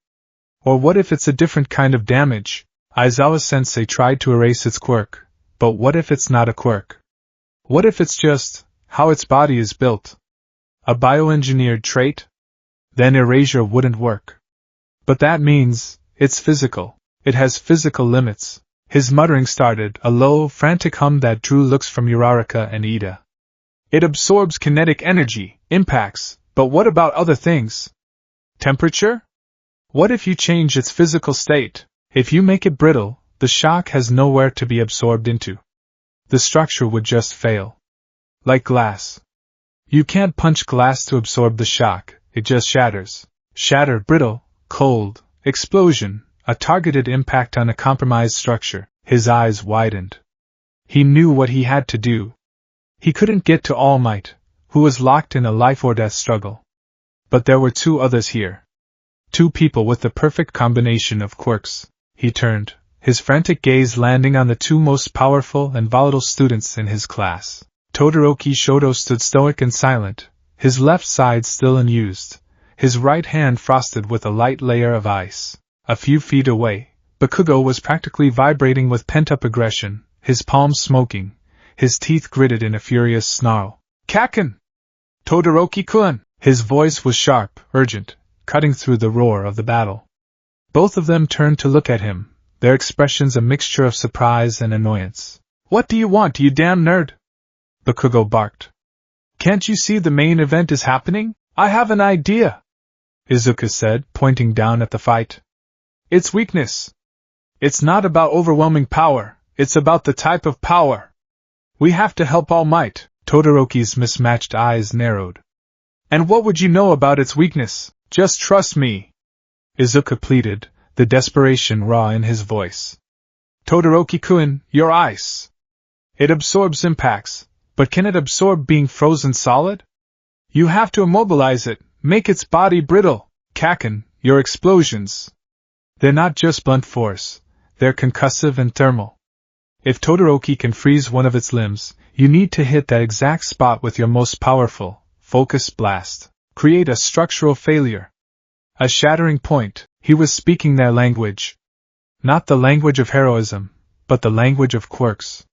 Or what if it's a different kind of damage? Aizawa-sensei tried to erase its quirk, but what if it's not a quirk? What if it's just how its body is built? A bioengineered trait? Then erasure wouldn't work. But that means it's physical. It has physical limits. His muttering started, a low, frantic hum that drew looks from Uraraka and Ida. It absorbs kinetic energy, impacts, but what about other things? Temperature? What if you change its physical state? If you make it brittle, the shock has nowhere to be absorbed into. The structure would just fail. Like glass. You can't punch glass to absorb the shock, it just shatters. Shatter, brittle, cold, explosion, a targeted impact on a compromised structure. His eyes widened. He knew what he had to do. He couldn't get to All Might, who was locked in a life-or-death struggle. But there were two others here. Two people with the perfect combination of quirks. He turned, his frantic gaze landing on the two most powerful and volatile students in his class. Todoroki Shoto stood stoic and silent, his left side still unused, his right hand frosted with a light layer of ice. A few feet away, Bakugo was practically vibrating with pent-up aggression, his palms smoking, his teeth gritted in a furious snarl. Kaken! Todoroki-kun! His voice was sharp, urgent, cutting through the roar of the battle. Both of them turned to look at him, their expressions a mixture of surprise and annoyance. What do you want, you damn nerd? Bakugo barked. Can't you see the main event is happening? I have an idea, Izuku said, pointing down at the fight. It's weakness. It's not about overwhelming power, it's about the type of power. We have to help All Might. Todoroki's mismatched eyes narrowed. And what would you know about its weakness? Just trust me, Izuku pleaded, the desperation raw in his voice. Todoroki-kun, your ice. It absorbs impacts, but can it absorb being frozen solid? You have to immobilize it, make its body brittle. Kaken, your explosions. They're not just blunt force, they're concussive and thermal. If Todoroki can freeze one of its limbs, you need to hit that exact spot with your most powerful, focused blast. Create a structural failure. A shattering point. He was speaking their language. Not the language of heroism, but the language of quirks.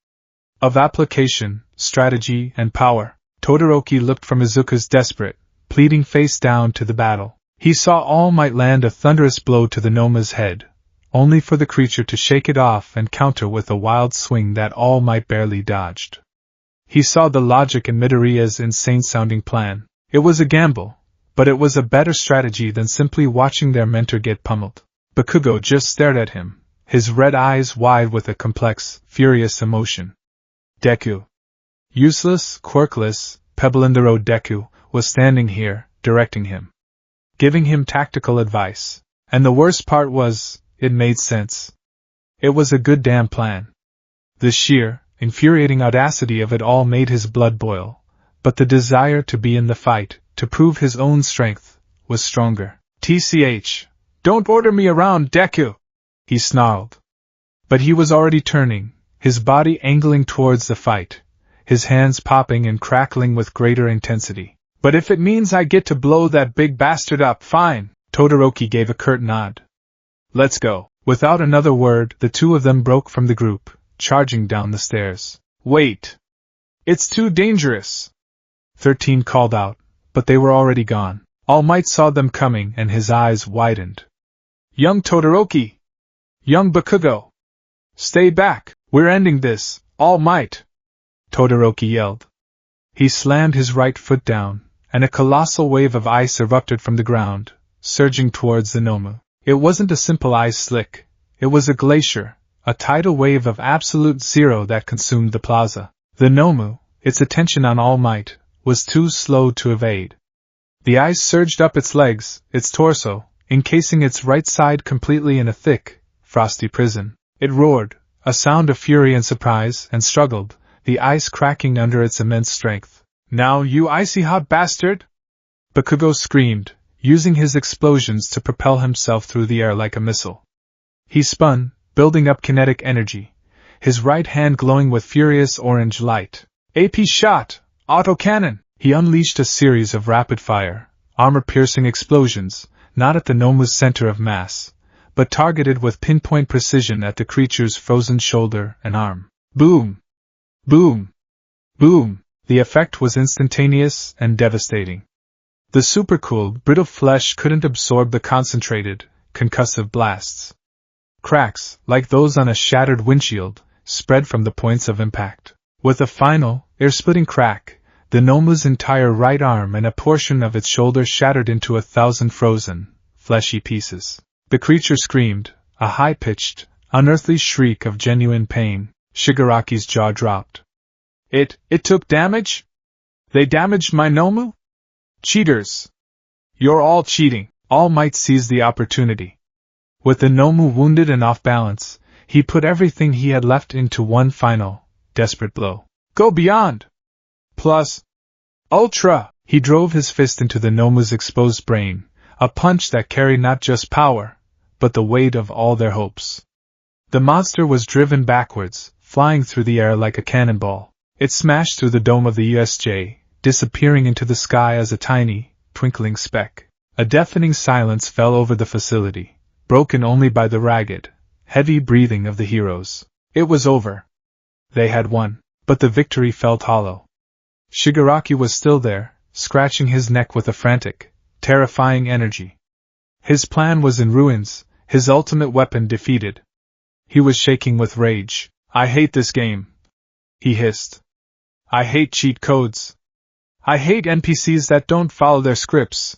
Of application, strategy, and power. Todoroki looked from Izuku's desperate, pleading face down to the battle. He saw All Might land a thunderous blow to the Noma's head, only for the creature to shake it off and counter with a wild swing that All Might barely dodged. He saw the logic in Midoriya's insane-sounding plan. It was a gamble, but it was a better strategy than simply watching their mentor get pummeled. Bakugo just stared at him, his red eyes wide with a complex, furious emotion. Deku. Useless, quirkless, pebble-in-the-road Deku was standing here, directing him. Giving him tactical advice. And the worst part was, it made sense. It was a good damn plan. The sheer, infuriating audacity of it all made his blood boil, but the desire to be in the fight, to prove his own strength, was stronger. TCH, don't order me around, Deku! He snarled. But he was already turning, his body angling towards the fight, his hands popping and crackling with greater intensity. But if it means I get to blow that big bastard up, fine, Todoroki gave a curt nod. Let's go. Without another word, the two of them broke from the group, charging down the stairs. Wait! It's too dangerous! 13 called out, but they were already gone. All Might saw them coming and his eyes widened. Young Todoroki! Young Bakugo! Stay back! We're ending this, All Might! Todoroki yelled. He slammed his right foot down, and a colossal wave of ice erupted from the ground, surging towards the Nomu. It wasn't a simple ice slick, it was a glacier, a tidal wave of absolute zero that consumed the plaza. The Nomu, its attention on All Might, was too slow to evade. The ice surged up its legs, its torso, encasing its right side completely in a thick, frosty prison. It roared, a sound of fury and surprise, and struggled, the ice cracking under its immense strength. Now, you icy hot bastard! Bakugo screamed, using his explosions to propel himself through the air like a missile. He spun, building up kinetic energy, his right hand glowing with furious orange light. AP shot! Autocannon! He unleashed a series of rapid-fire, armor-piercing explosions, not at the Nomu's center of mass, but targeted with pinpoint precision at the creature's frozen shoulder and arm. Boom! Boom! Boom! The effect was instantaneous and devastating. The supercooled, brittle flesh couldn't absorb the concentrated, concussive blasts. Cracks, like those on a shattered windshield, spread from the points of impact. With a final, ear-splitting crack, the Nomu's entire right arm and a portion of its shoulder shattered into 1,000 frozen, fleshy pieces. The creature screamed, a high-pitched, unearthly shriek of genuine pain. Shigaraki's jaw dropped. It took damage? They damaged my Nomu? Cheaters! You're all cheating. All Might seized the opportunity. With the Nomu wounded and off balance, he put everything he had left into one final, desperate blow. Go beyond! Plus, Ultra! He drove his fist into the Nomu's exposed brain, a punch that carried not just power, but the weight of all their hopes. The monster was driven backwards, flying through the air like a cannonball. It smashed through the dome of the USJ, disappearing into the sky as a tiny, twinkling speck. A deafening silence fell over the facility, broken only by the ragged, heavy breathing of the heroes. It was over. They had won, but the victory felt hollow. Shigaraki was still there, scratching his neck with a frantic, terrifying energy. His plan was in ruins, his ultimate weapon defeated. He was shaking with rage. I hate this game, he hissed. I hate cheat codes. I hate NPCs that don't follow their scripts.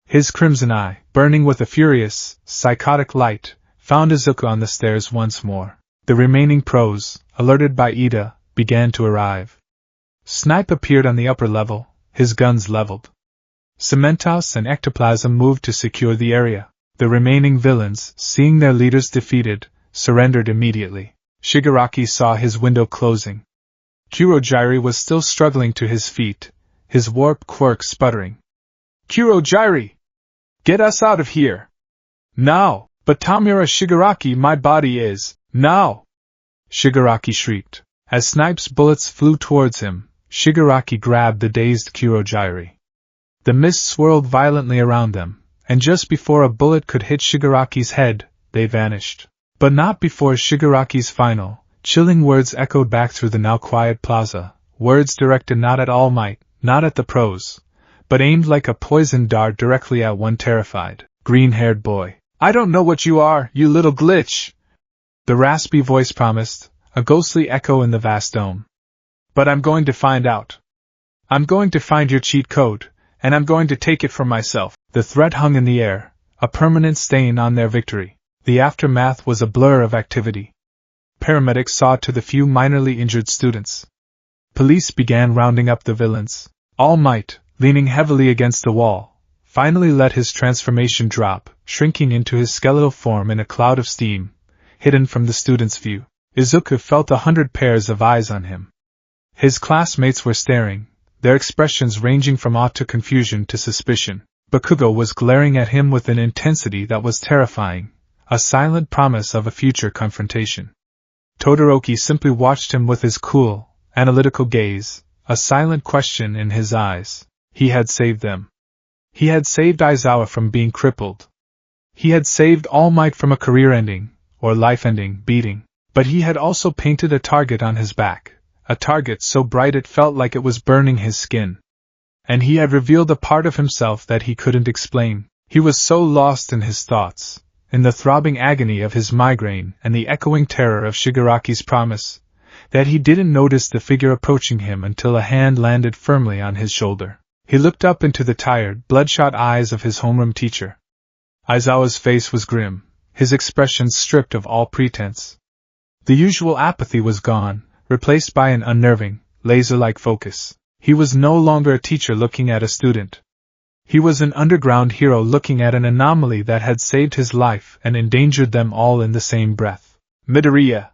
His crimson eye, burning with a furious, psychotic light, found Izuku on the stairs once more. The remaining pros, alerted by Ida, began to arrive. Snipe appeared on the upper level, his guns leveled. Cementos and Ectoplasm moved to secure the area. The remaining villains, seeing their leaders defeated, surrendered immediately. Shigaraki saw his window closing. Kurogyri was still struggling to his feet, his warp quirk sputtering. Kurogyri! Get us out of here! Now! But Tamura Shigaraki, my body is, now! Shigaraki shrieked. As Snipe's bullets flew towards him, Shigaraki grabbed the dazed Kurogyri. The mist swirled violently around them, and just before a bullet could hit Shigaraki's head, they vanished. But not before Shigaraki's final, chilling words echoed back through the now quiet plaza, words directed not at All Might, not at the pros, but aimed like a poisoned dart directly at one terrified, green-haired boy. I don't know what you are, you little glitch! The raspy voice promised, a ghostly echo in the vast dome. But I'm going to find out. I'm going to find your cheat code, and I'm going to take it for myself. The threat hung in the air, a permanent stain on their victory. The aftermath was a blur of activity. Paramedics saw to the few minorly injured students. Police began rounding up the villains. All Might, leaning heavily against the wall, finally let his transformation drop, shrinking into his skeletal form in a cloud of steam, hidden from the students' view. Izuku felt 100 pairs of eyes on him. His classmates were staring, their expressions ranging from awe to confusion to suspicion. Bakugo was glaring at him with an intensity that was terrifying, a silent promise of a future confrontation. Todoroki simply watched him with his cool, analytical gaze, a silent question in his eyes. He had saved them. He had saved Aizawa from being crippled. He had saved All Might from a career-ending, or life-ending, beating. But he had also painted a target on his back, a target so bright it felt like it was burning his skin. And he had revealed a part of himself that he couldn't explain. He was so lost in his thoughts, in the throbbing agony of his migraine and the echoing terror of Shigaraki's promise, that he didn't notice the figure approaching him until a hand landed firmly on his shoulder. He looked up into the tired, bloodshot eyes of his homeroom teacher. Aizawa's face was grim, his expression stripped of all pretense. The usual apathy was gone, replaced by an unnerving, laser-like focus. He was no longer a teacher looking at a student. He was an underground hero looking at an anomaly that had saved his life and endangered them all in the same breath. Midoriya.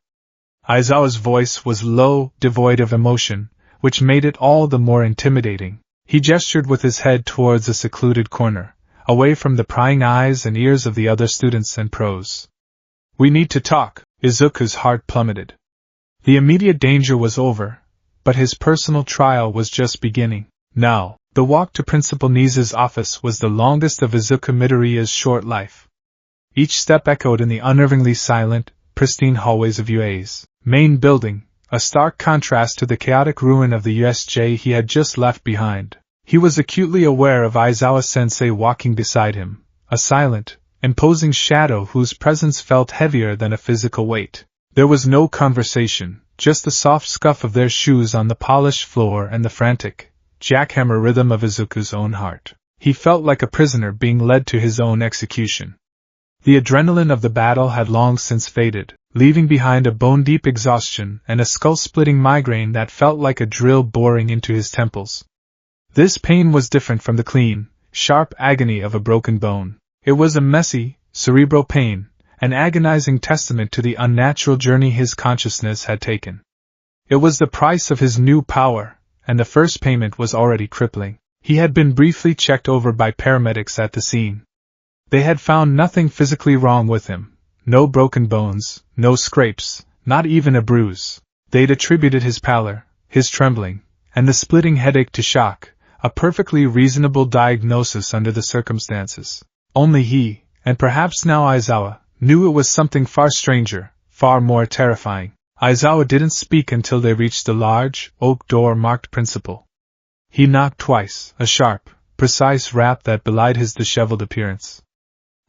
Aizawa's voice was low, devoid of emotion, which made it all the more intimidating. He gestured with his head towards a secluded corner, away from the prying eyes and ears of the other students and pros. We need to talk. Izuku's heart plummeted. The immediate danger was over, but his personal trial was just beginning. Now, the walk to Principal Nizu's office was the longest of Izuku Midoriya's short life. Each step echoed in the unnervingly silent, pristine hallways of UA's main building, a stark contrast to the chaotic ruin of the USJ he had just left behind. He was acutely aware of Aizawa-sensei walking beside him, a silent, imposing shadow whose presence felt heavier than a physical weight. There was no conversation, just the soft scuff of their shoes on the polished floor and the frantic, jackhammer rhythm of Izuku's own heart. He felt like a prisoner being led to his own execution. The adrenaline of the battle had long since faded, leaving behind a bone-deep exhaustion and a skull-splitting migraine that felt like a drill boring into his temples. This pain was different from the clean, sharp agony of a broken bone. It was a messy, cerebral pain, an agonizing testament to the unnatural journey his consciousness had taken. It was the price of his new power, and the first payment was already crippling. He had been briefly checked over by paramedics at the scene. They had found nothing physically wrong with him, no broken bones, no scrapes, not even a bruise. They'd attributed his pallor, his trembling, and the splitting headache to shock, a perfectly reasonable diagnosis under the circumstances. Only he, and perhaps now Aizawa, knew it was something far stranger, far more terrifying. Aizawa didn't speak until they reached the large, oak door marked Principal. He knocked twice, a sharp, precise rap that belied his disheveled appearance.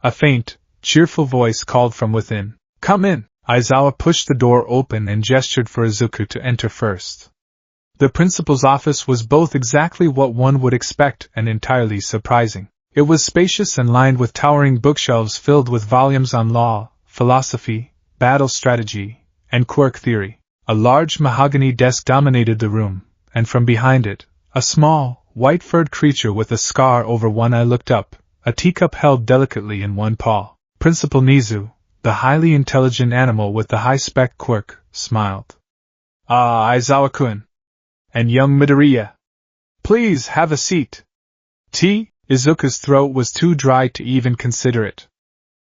A faint, cheerful voice called from within. "Come in!" Aizawa pushed the door open and gestured for Izuku to enter first. The principal's office was both exactly what one would expect and entirely surprising. It was spacious and lined with towering bookshelves filled with volumes on law, philosophy, battle strategy, and quirk theory. A large mahogany desk dominated the room, and from behind it, a small, white-furred creature with a scar over one eye looked up, a teacup held delicately in one paw. Principal Nizu, the highly intelligent animal with the high-spec quirk, smiled. "Ah, Aizawa-kun. And young Midoriya. Please have a seat." Tea? Izuku's throat was too dry to even consider it.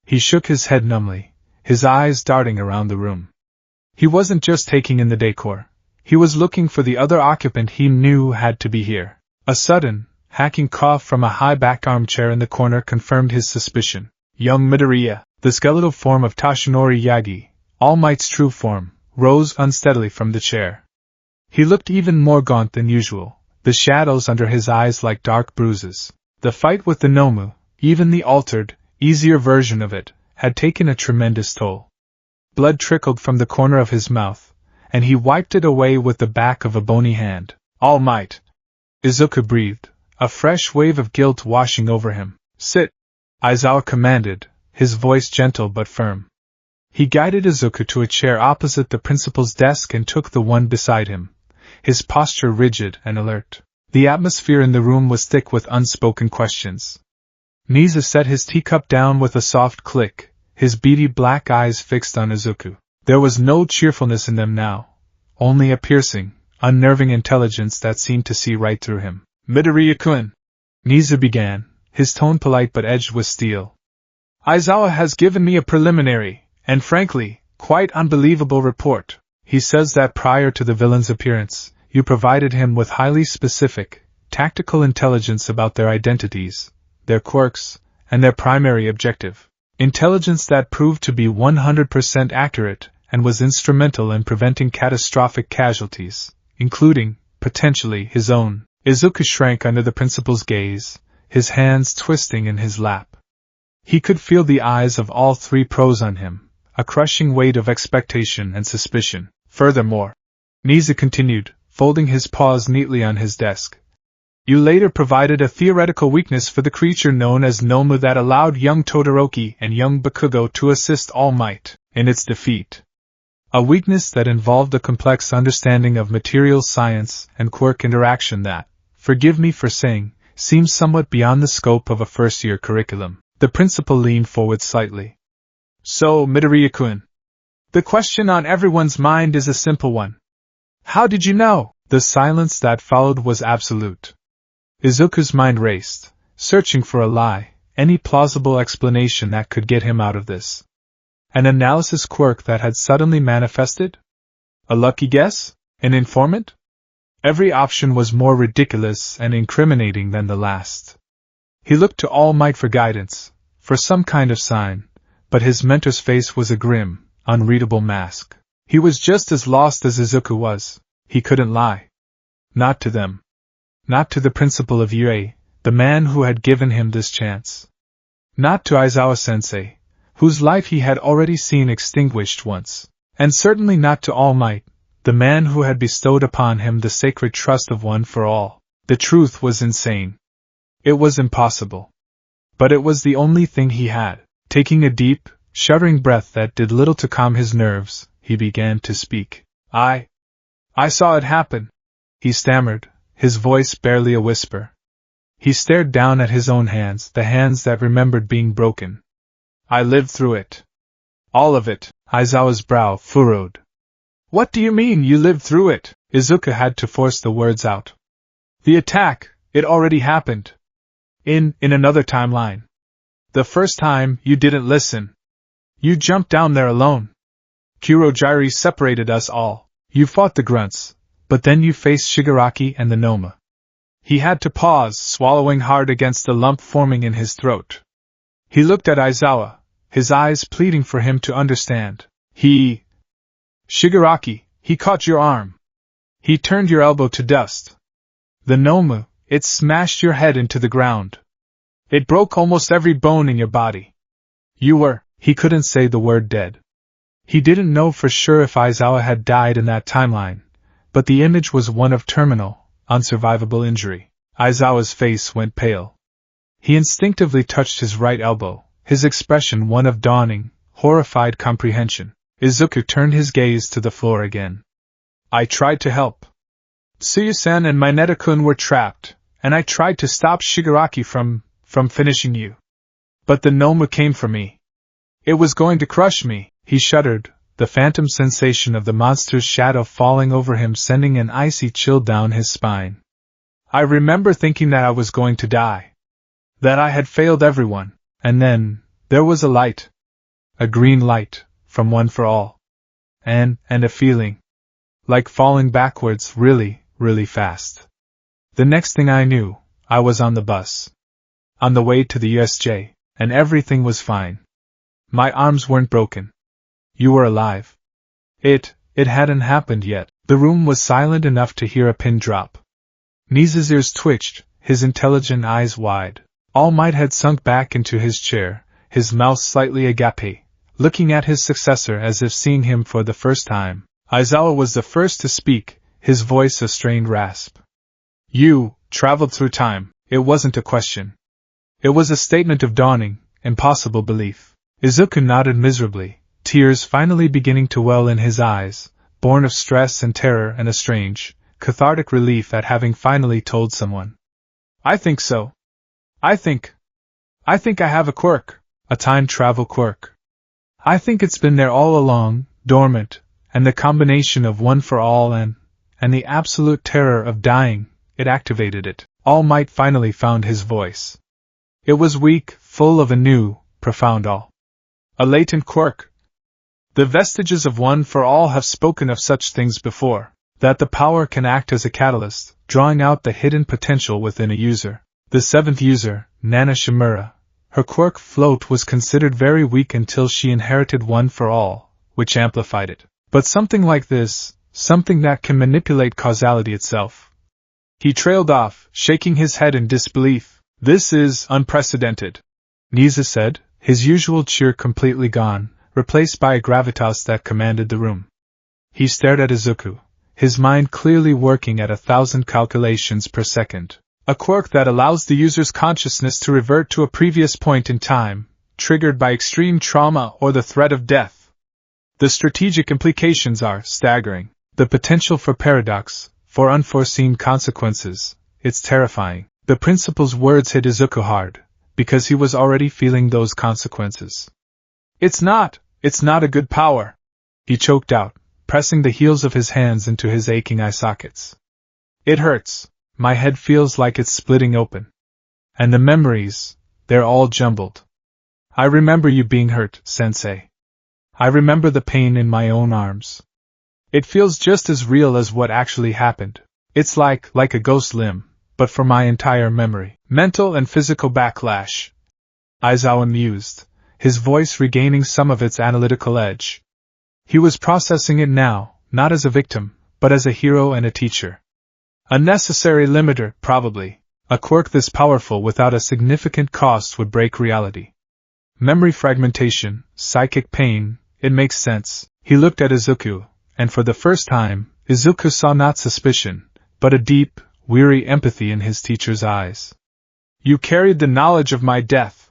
He shook his head numbly, his eyes darting around the room. He wasn't just taking in the decor. He was looking for the other occupant he knew had to be here. A sudden, hacking cough from a high-backed armchair in the corner confirmed his suspicion. Young Midoriya, the skeletal form of Toshinori Yagi, All Might's true form, rose unsteadily from the chair. He looked even more gaunt than usual, the shadows under his eyes like dark bruises. The fight with the Nomu, even the altered, easier version of it, had taken a tremendous toll. Blood trickled from the corner of his mouth, and he wiped it away with the back of a bony hand. All Might, Izuku breathed, a fresh wave of guilt washing over him. Sit, Aizawa commanded, his voice gentle but firm. He guided Izuku to a chair opposite the principal's desk and took the one beside him, his posture rigid and alert. The atmosphere in the room was thick with unspoken questions. Niza set his teacup down with a soft click, his beady black eyes fixed on Izuku. There was no cheerfulness in them now, only a piercing, unnerving intelligence that seemed to see right through him. Midoriya-kun, Niza began, his tone polite but edged with steel. Aizawa has given me a preliminary, and frankly, quite unbelievable report. He says that prior to the villain's appearance, you provided him with highly specific, tactical intelligence about their identities, their quirks, and their primary objective. Intelligence that proved to be 100% accurate and was instrumental in preventing catastrophic casualties, including, potentially, his own. Izuku shrank under the principal's gaze, his hands twisting in his lap. He could feel the eyes of all three pros on him, a crushing weight of expectation and suspicion. Furthermore, Niza continued, folding his paws neatly on his desk, you later provided a theoretical weakness for the creature known as Nomu that allowed young Todoroki and young Bakugo to assist All Might in its defeat. A weakness that involved a complex understanding of material science and quirk interaction that, forgive me for saying, seems somewhat beyond the scope of a first-year curriculum. The principal leaned forward slightly. So, Midoriya-kun, the question on everyone's mind is a simple one. How did you know? The silence that followed was absolute. Izuku's mind raced, searching for a lie, any plausible explanation that could get him out of this. An analysis quirk that had suddenly manifested? A lucky guess? An informant? Every option was more ridiculous and incriminating than the last. He looked to All Might for guidance, for some kind of sign, but his mentor's face was a grim, unreadable mask. He was just as lost as Izuku was. He couldn't lie. Not to them. Not to the principal of UA, the man who had given him this chance. Not to Aizawa-sensei, whose life he had already seen extinguished once. And certainly not to All Might, the man who had bestowed upon him the sacred trust of one for all. The truth was insane. It was impossible. But it was the only thing he had. Taking a deep, shuddering breath that did little to calm his nerves, he began to speak. I saw it happen, he stammered, his voice barely a whisper. He stared down at his own hands, the hands that remembered being broken. I lived through it. All of it. Aizawa's brow furrowed. What do you mean, you lived through it? Izuku had to force the words out. The attack, it already happened. In another timeline. The first time, you didn't listen. You jumped down there alone. Kurogiri separated us all. You fought the grunts, but then you faced Shigaraki and the Noma. He had to pause, swallowing hard against the lump forming in his throat. He looked at Aizawa, his eyes pleading for him to understand. Shigaraki, he caught your arm. He turned your elbow to dust. The Noma, it smashed your head into the ground. It broke almost every bone in your body. You were, he couldn't say the word dead. He didn't know for sure if Aizawa had died in that timeline, but the image was one of terminal, unsurvivable injury. Aizawa's face went pale. He instinctively touched his right elbow, his expression one of dawning, horrified comprehension. Izuku turned his gaze to the floor again. I tried to help. Tsuyu-san and Mineta-kun were trapped, and I tried to stop Shigaraki from finishing you. But the Noma came for me. It was going to crush me. He shuddered, the phantom sensation of the monster's shadow falling over him sending an icy chill down his spine. I remember thinking that I was going to die. That I had failed everyone, and then, there was a light. A green light, from One for All. And a feeling. Like falling backwards really, really fast. The next thing I knew, I was on the bus. On the way to the USJ, and everything was fine. My arms weren't broken. You were alive. It hadn't happened yet. The room was silent enough to hear a pin drop. Niza's ears twitched, his intelligent eyes wide. All Might had sunk back into his chair, his mouth slightly agape, looking at his successor as if seeing him for the first time. Aizawa was the first to speak, his voice a strained rasp. You traveled through time. It wasn't a question. It was a statement of dawning, impossible belief. Izuku nodded miserably, tears finally beginning to well in his eyes, born of stress and terror and a strange, cathartic relief at having finally told someone. I think so. I think I have a quirk, a time travel quirk. I think it's been there all along, dormant, and the combination of one for all and the absolute terror of dying, it activated it. All Might finally found his voice. It was weak, full of a new, profound all. A latent quirk. The vestiges of one for all have spoken of such things before, that the power can act as a catalyst, drawing out the hidden potential within a user. The seventh user, Nana Shimura, her quirk float was considered very weak until she inherited one for all, which amplified it. But something like this, something that can manipulate causality itself. He trailed off, shaking his head in disbelief. This is unprecedented, Nisa said, his usual cheer completely gone, replaced by a gravitas that commanded the room. He stared at Izuku, his mind clearly working at 1,000 calculations per second. A quirk that allows the user's consciousness to revert to a previous point in time, triggered by extreme trauma or the threat of death. The strategic implications are staggering. The potential for paradox, for unforeseen consequences, it's terrifying. The principal's words hit Izuku hard, because he was already feeling those consequences. It's not a good power, he choked out, pressing the heels of his hands into his aching eye sockets. It hurts. My head feels like it's splitting open. And the memories, they're all jumbled. I remember you being hurt, Sensei. I remember the pain in my own arms. It feels just as real as what actually happened. It's like a ghost limb, but for my entire memory. Mental and physical backlash. Aizawa mused, his voice regaining some of its analytical edge. He was processing it now, not as a victim, but as a hero and a teacher. A necessary limiter, probably. A quirk this powerful without a significant cost would break reality. Memory fragmentation, psychic pain, it makes sense. He looked at Izuku, and for the first time, Izuku saw not suspicion, but a deep, weary empathy in his teacher's eyes. You carried the knowledge of my death.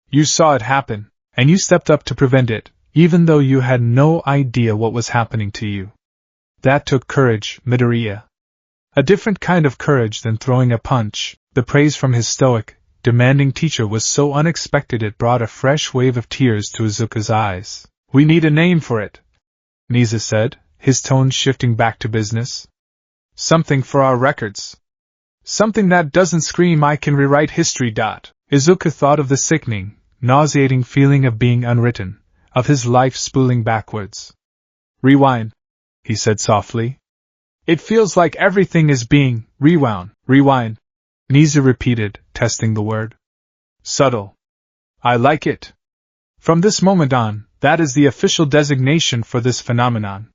You saw it happen, and you stepped up to prevent it, even though you had no idea what was happening to you. That took courage, Midoriya. A different kind of courage than throwing a punch. The praise from his stoic, demanding teacher was so unexpected it brought a fresh wave of tears to Izuku's eyes. We need a name for it, Nisa said, his tone shifting back to business. Something for our records. Something that doesn't scream I can rewrite history. Izuku thought of the sickening, nauseating feeling of being unwritten, of his life spooling backwards. Rewind, he said softly. It feels like everything is being rewound. Rewind, Nisa repeated, testing the word. Subtle. I like it. From this moment on, that is the official designation for this phenomenon.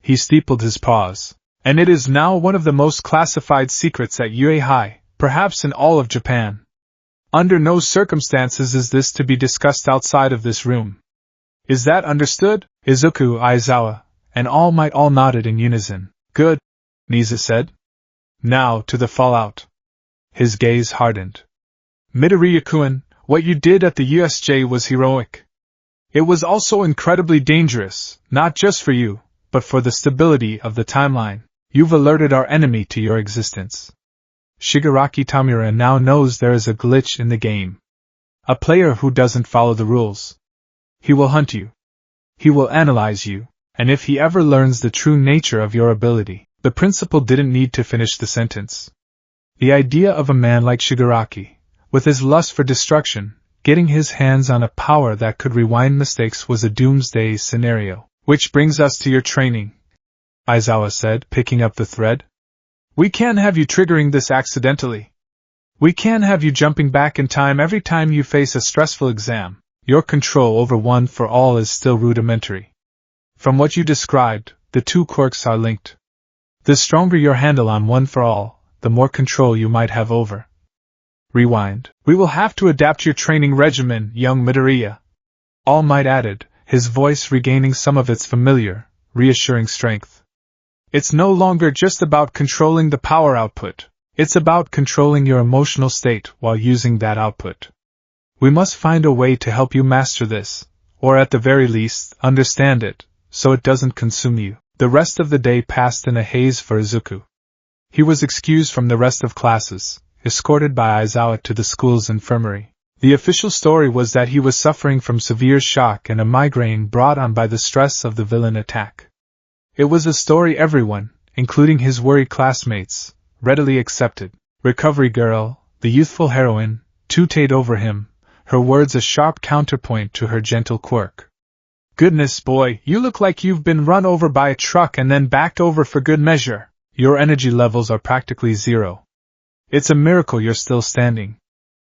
He steepled his paws. And it is now one of the most classified secrets at UA High, perhaps in all of Japan. Under no circumstances is this to be discussed outside of this room. Is that understood? Izuku, Aizawa, and All Might all nodded in unison. Good, Nisa said. Now to the fallout. His gaze hardened. Midoriya-kun, what you did at the USJ was heroic. It was also incredibly dangerous, not just for you, but for the stability of the timeline. You've alerted our enemy to your existence. Shigaraki Tamura now knows there is a glitch in the game. A player who doesn't follow the rules. He will hunt you. He will analyze you, and if he ever learns the true nature of your ability. The principal didn't need to finish the sentence. The idea of a man like Shigaraki, with his lust for destruction, getting his hands on a power that could rewind mistakes was a doomsday scenario. Which brings us to your training, Aizawa said, picking up the thread. We can't have you triggering this accidentally. We can't have you jumping back in time every time you face a stressful exam. Your control over one for all is still rudimentary. From what you described, the two quirks are linked. The stronger your handle on one for all, the more control you might have over. Rewind. We will have to adapt your training regimen, young Midoriya. All Might added, his voice regaining some of its familiar, reassuring strength. It's no longer just about controlling the power output. It's about controlling your emotional state while using that output. We must find a way to help you master this, or at the very least, understand it, so it doesn't consume you. The rest of the day passed in a haze for Izuku. He was excused from the rest of classes, escorted by Aizawa to the school's infirmary. The official story was that he was suffering from severe shock and a migraine brought on by the stress of the villain attack. It was a story everyone, including his worried classmates, readily accepted. Recovery Girl, the youthful heroine, tooted over him, her words a sharp counterpoint to her gentle quirk. Goodness boy, you look like you've been run over by a truck and then backed over for good measure. Your energy levels are practically zero. It's a miracle you're still standing.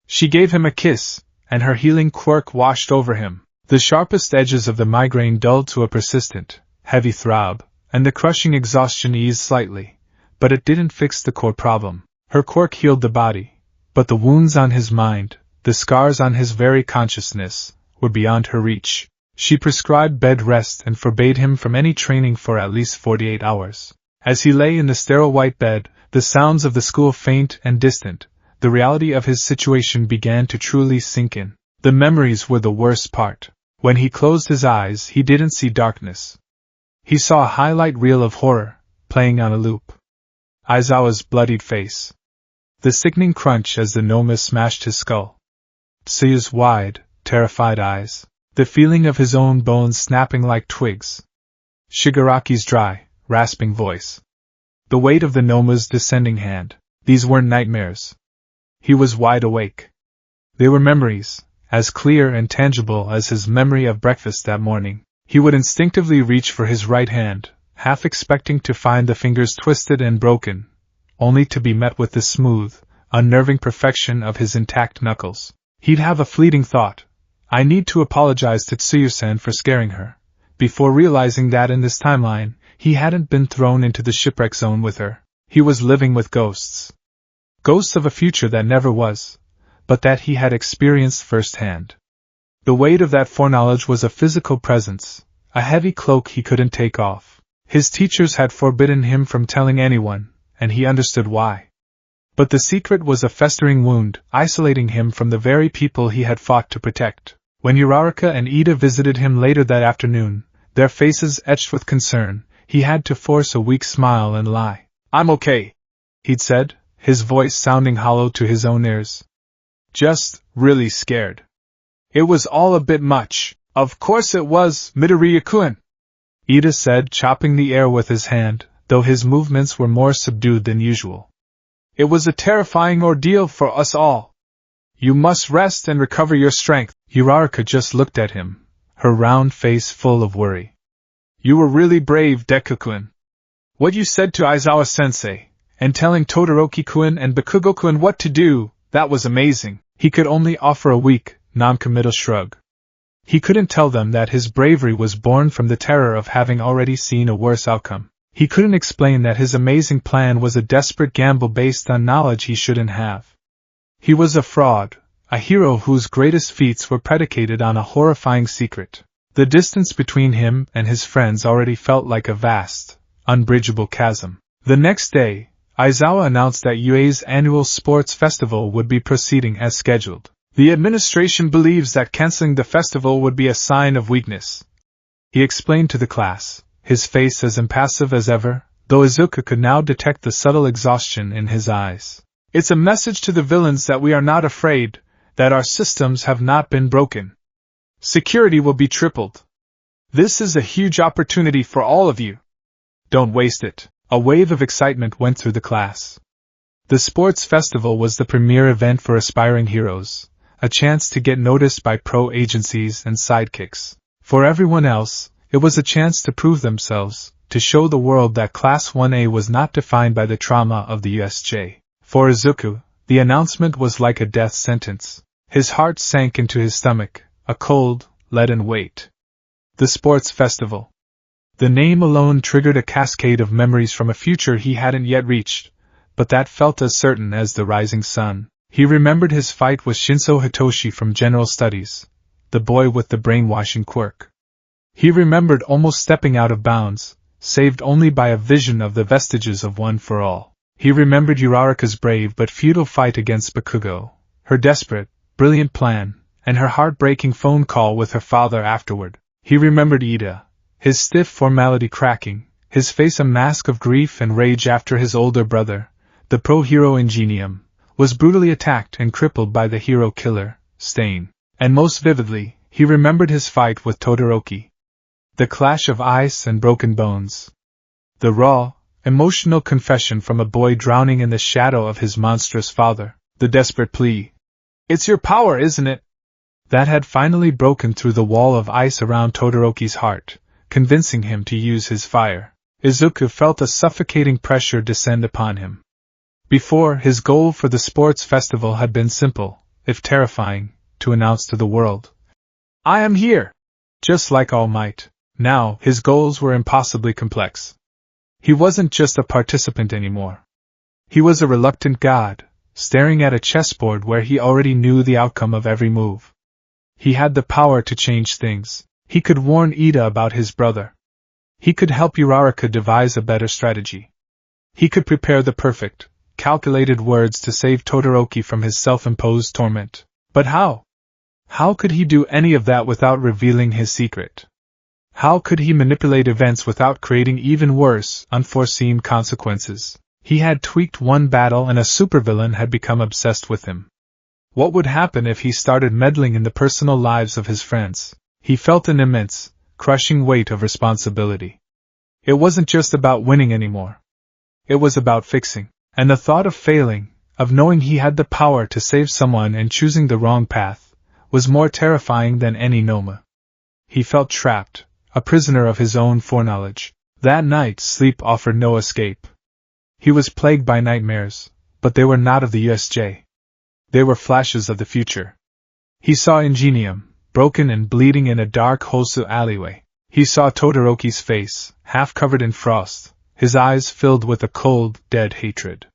She gave him a kiss, and her healing quirk washed over him. The sharpest edges of the migraine dulled to a persistent, heavy throb, and the crushing exhaustion eased slightly, but it didn't fix the core problem. Her quirk healed the body, but the wounds on his mind, the scars on his very consciousness, were beyond her reach. She prescribed bed rest and forbade him from any training for at least 48 hours. As he lay in the sterile white bed, the sounds of the school faint and distant, the reality of his situation began to truly sink in. The memories were the worst part. When he closed his eyes, he didn't see darkness. He saw a highlight reel of horror, playing on a loop. Aizawa's bloodied face. The sickening crunch as the Noma smashed his skull. Tsuyu's wide, terrified eyes. The feeling of his own bones snapping like twigs. Shigaraki's dry, rasping voice. The weight of the Noma's descending hand. These weren't nightmares. He was wide awake. They were memories, as clear and tangible as his memory of breakfast that morning. He would instinctively reach for his right hand, half expecting to find the fingers twisted and broken, only to be met with the smooth, unnerving perfection of his intact knuckles. He'd have a fleeting thought, I need to apologize to Tsuyu-san for scaring her, before realizing that in this timeline, he hadn't been thrown into the shipwreck zone with her. He was living with ghosts. Ghosts of a future that never was, but that he had experienced firsthand. The weight of that foreknowledge was a physical presence, a heavy cloak he couldn't take off. His teachers had forbidden him from telling anyone, and he understood why. But the secret was a festering wound, isolating him from the very people he had fought to protect. When Uraraka and Ida visited him later that afternoon, their faces etched with concern, he had to force a weak smile and lie. I'm okay, he'd said, his voice sounding hollow to his own ears. Just really scared. It was all a bit much. Of course it was, Midoriya-kun, Ida said, chopping the air with his hand, though his movements were more subdued than usual. It was a terrifying ordeal for us all. You must rest and recover your strength. Uraraka just looked at him, her round face full of worry. You were really brave, Deku-kun. What you said to Aizawa-sensei, and telling Todoroki-kun and Bakugo-kun what to do, that was amazing. He could only offer a weak, non-committal shrug. He couldn't tell them that his bravery was born from the terror of having already seen a worse outcome. He couldn't explain that his amazing plan was a desperate gamble based on knowledge he shouldn't have. He was a fraud, a hero whose greatest feats were predicated on a horrifying secret. The distance between him and his friends already felt like a vast, unbridgeable chasm. The next day, Aizawa announced that UA's annual sports festival would be proceeding as scheduled. The administration believes that canceling the festival would be a sign of weakness, he explained to the class, his face as impassive as ever, though Izuku could now detect the subtle exhaustion in his eyes. It's a message to the villains that we are not afraid, that our systems have not been broken. Security will be tripled. This is a huge opportunity for all of you. Don't waste it. A wave of excitement went through the class. The sports festival was the premier event for aspiring heroes, a chance to get noticed by pro agencies and sidekicks. For everyone else, it was a chance to prove themselves, to show the world that Class 1A was not defined by the trauma of the USJ. For Izuku, the announcement was like a death sentence. His heart sank into his stomach, a cold, leaden weight. The sports festival. The name alone triggered a cascade of memories from a future he hadn't yet reached, but that felt as certain as the rising sun. He remembered his fight with Shinso Hitoshi from General Studies, the boy with the brainwashing quirk. He remembered almost stepping out of bounds, saved only by a vision of the vestiges of One for All. He remembered Uraraka's brave but futile fight against Bakugo, her desperate, brilliant plan, and her heartbreaking phone call with her father afterward. He remembered Ida, his stiff formality cracking, his face a mask of grief and rage after his older brother, the pro-hero Ingenium, was brutally attacked and crippled by the hero killer, Stain. And most vividly, he remembered his fight with Todoroki. The clash of ice and broken bones. The raw, emotional confession from a boy drowning in the shadow of his monstrous father, the desperate plea. "It's your power, isn't it?" That had finally broken through the wall of ice around Todoroki's heart, convincing him to use his fire. Izuku felt a suffocating pressure descend upon him. Before, his goal for the sports festival had been simple, if terrifying, to announce to the world, "I am here!" Just like All Might. Now, his goals were impossibly complex. He wasn't just a participant anymore. He was a reluctant god, staring at a chessboard where he already knew the outcome of every move. He had the power to change things. He could warn Ida about his brother. He could help Uraraka devise a better strategy. He could prepare the perfect, calculated words to save Todoroki from his self-imposed torment. But how? How could he do any of that without revealing his secret? How could he manipulate events without creating even worse, unforeseen consequences? He had tweaked one battle and a supervillain had become obsessed with him. What would happen if he started meddling in the personal lives of his friends? He felt an immense, crushing weight of responsibility. It wasn't just about winning anymore. It was about fixing. And the thought of failing, of knowing he had the power to save someone and choosing the wrong path, was more terrifying than any Noma. He felt trapped, a prisoner of his own foreknowledge. That night, sleep offered no escape. He was plagued by nightmares, but they were not of the USJ. They were flashes of the future. He saw Ingenium, broken and bleeding in a dark Hosu alleyway. He saw Todoroki's face, half covered in frost, his eyes filled with a cold, dead hatred.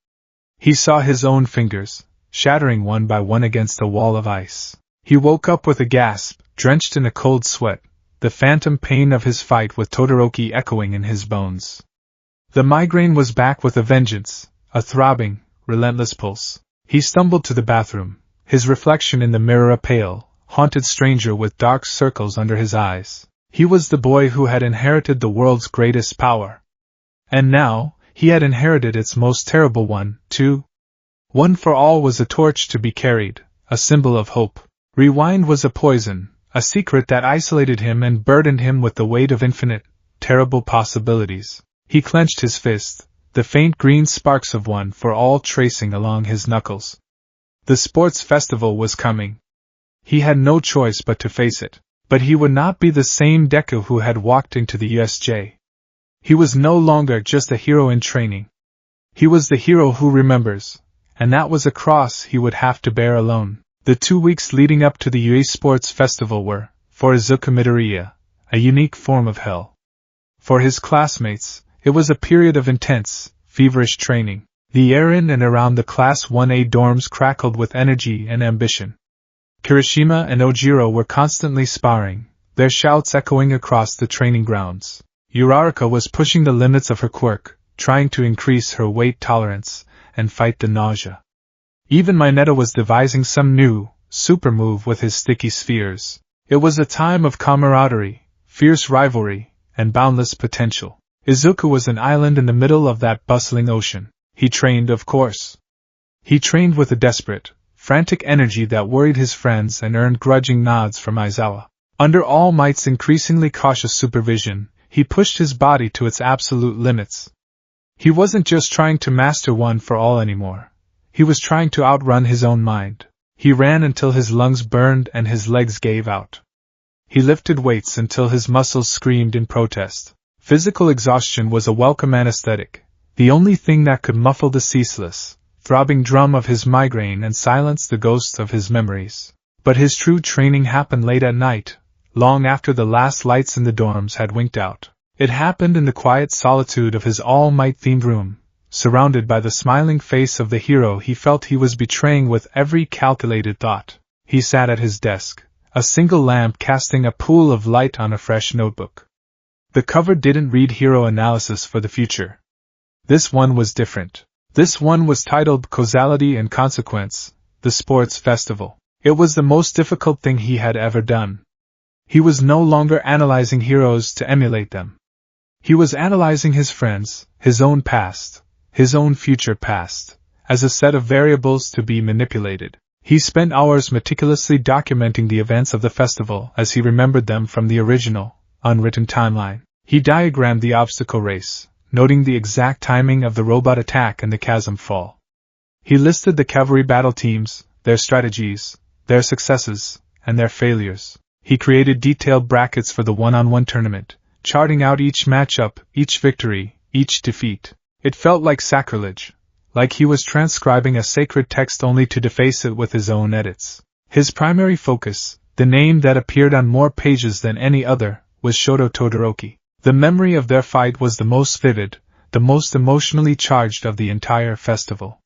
He saw his own fingers, shattering one by one against a wall of ice. He woke up with a gasp, drenched in a cold sweat, the phantom pain of his fight with Todoroki echoing in his bones. The migraine was back with a vengeance, a throbbing, relentless pulse. He stumbled to the bathroom, his reflection in the mirror a pale, haunted stranger with dark circles under his eyes. He was the boy who had inherited the world's greatest power. And now, he had inherited its most terrible one, too. One for All was a torch to be carried, a symbol of hope. Rewind was a poison, a secret that isolated him and burdened him with the weight of infinite, terrible possibilities. He clenched his fist, the faint green sparks of One for All tracing along his knuckles. The sports festival was coming. He had no choice but to face it. But he would not be the same Deku who had walked into the USJ. He was no longer just a hero in training. He was the hero who remembers, and that was a cross he would have to bear alone. The 2 weeks leading up to the UA Sports Festival were, for Izuku Midoriya, a unique form of hell. For his classmates, it was a period of intense, feverish training. The air in and around the Class 1A dorms crackled with energy and ambition. Kirishima and Ojiro were constantly sparring, their shouts echoing across the training grounds. Uraraka was pushing the limits of her quirk, trying to increase her weight tolerance and fight the nausea. Even Mineta was devising some new, super move with his sticky spheres. It was a time of camaraderie, fierce rivalry, and boundless potential. Izuku was an island in the middle of that bustling ocean. He trained, of course. He trained with a desperate, frantic energy that worried his friends and earned grudging nods from Aizawa. Under All Might's increasingly cautious supervision, he pushed his body to its absolute limits. He wasn't just trying to master One for All anymore. He was trying to outrun his own mind. He ran until his lungs burned and his legs gave out. He lifted weights until his muscles screamed in protest. Physical exhaustion was a welcome anesthetic, the only thing that could muffle the ceaseless, throbbing drum of his migraine and silence the ghosts of his memories. But his true training happened late at night, long after the last lights in the dorms had winked out. It happened in the quiet solitude of his All Might-themed room, surrounded by the smiling face of the hero he felt he was betraying with every calculated thought. He sat at his desk, a single lamp casting a pool of light on a fresh notebook. The cover didn't read Hero Analysis for the Future. This one was different. This one was titled Causality and Consequence, the Sports Festival. It was the most difficult thing he had ever done. He was no longer analyzing heroes to emulate them. He was analyzing his friends, his own past, his own future past, as a set of variables to be manipulated. He spent hours meticulously documenting the events of the festival as he remembered them from the original, unwritten timeline. He diagrammed the obstacle race, noting the exact timing of the robot attack and the chasm fall. He listed the cavalry battle teams, their strategies, their successes, and their failures. He created detailed brackets for the one-on-one tournament, charting out each matchup, each victory, each defeat. It felt like sacrilege, like he was transcribing a sacred text only to deface it with his own edits. His primary focus, the name that appeared on more pages than any other, was Shoto Todoroki. The memory of their fight was the most vivid, the most emotionally charged of the entire festival.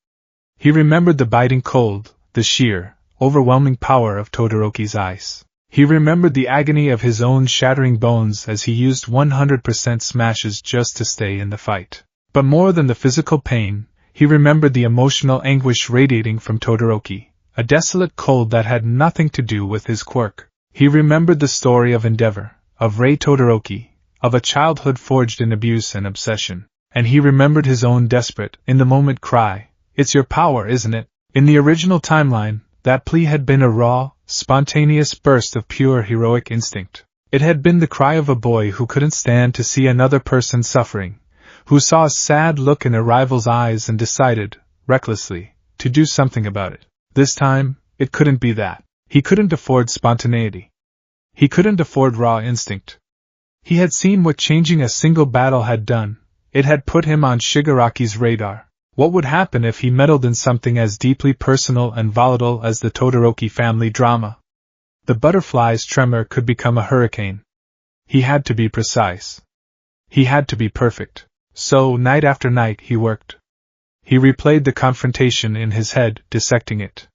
He remembered the biting cold, the sheer, overwhelming power of Todoroki's ice. He remembered the agony of his own shattering bones as he used 100% smashes just to stay in the fight. But more than the physical pain, he remembered the emotional anguish radiating from Todoroki, a desolate cold that had nothing to do with his quirk. He remembered the story of endeavor, of Rei Todoroki, of a childhood forged in abuse and obsession. And he remembered his own desperate, in-the-moment cry, "It's your power, isn't it?" In the original timeline, that plea had been a raw, spontaneous burst of pure heroic instinct. It had been the cry of a boy who couldn't stand to see another person suffering, who saw a sad look in a rival's eyes and decided, recklessly, to do something about it. This time, it couldn't be that. He couldn't afford spontaneity. He couldn't afford raw instinct. He had seen what changing a single battle had done. It had put him on Shigaraki's radar. What would happen if he meddled in something as deeply personal and volatile as the Todoroki family drama? The butterfly's tremor could become a hurricane. He had to be precise. He had to be perfect. So, night after night, he worked. He replayed the confrontation in his head, dissecting it.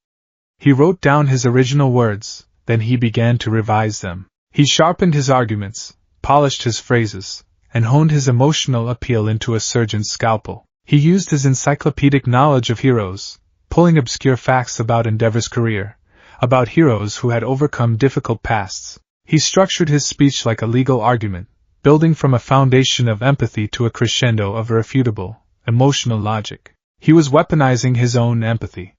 He wrote down his original words, then he began to revise them. He sharpened his arguments, polished his phrases, and honed his emotional appeal into a surgeon's scalpel. He used his encyclopedic knowledge of heroes, pulling obscure facts about Endeavor's career, about heroes who had overcome difficult pasts. He structured his speech like a legal argument, building from a foundation of empathy to a crescendo of irrefutable, emotional logic. He was weaponizing his own empathy.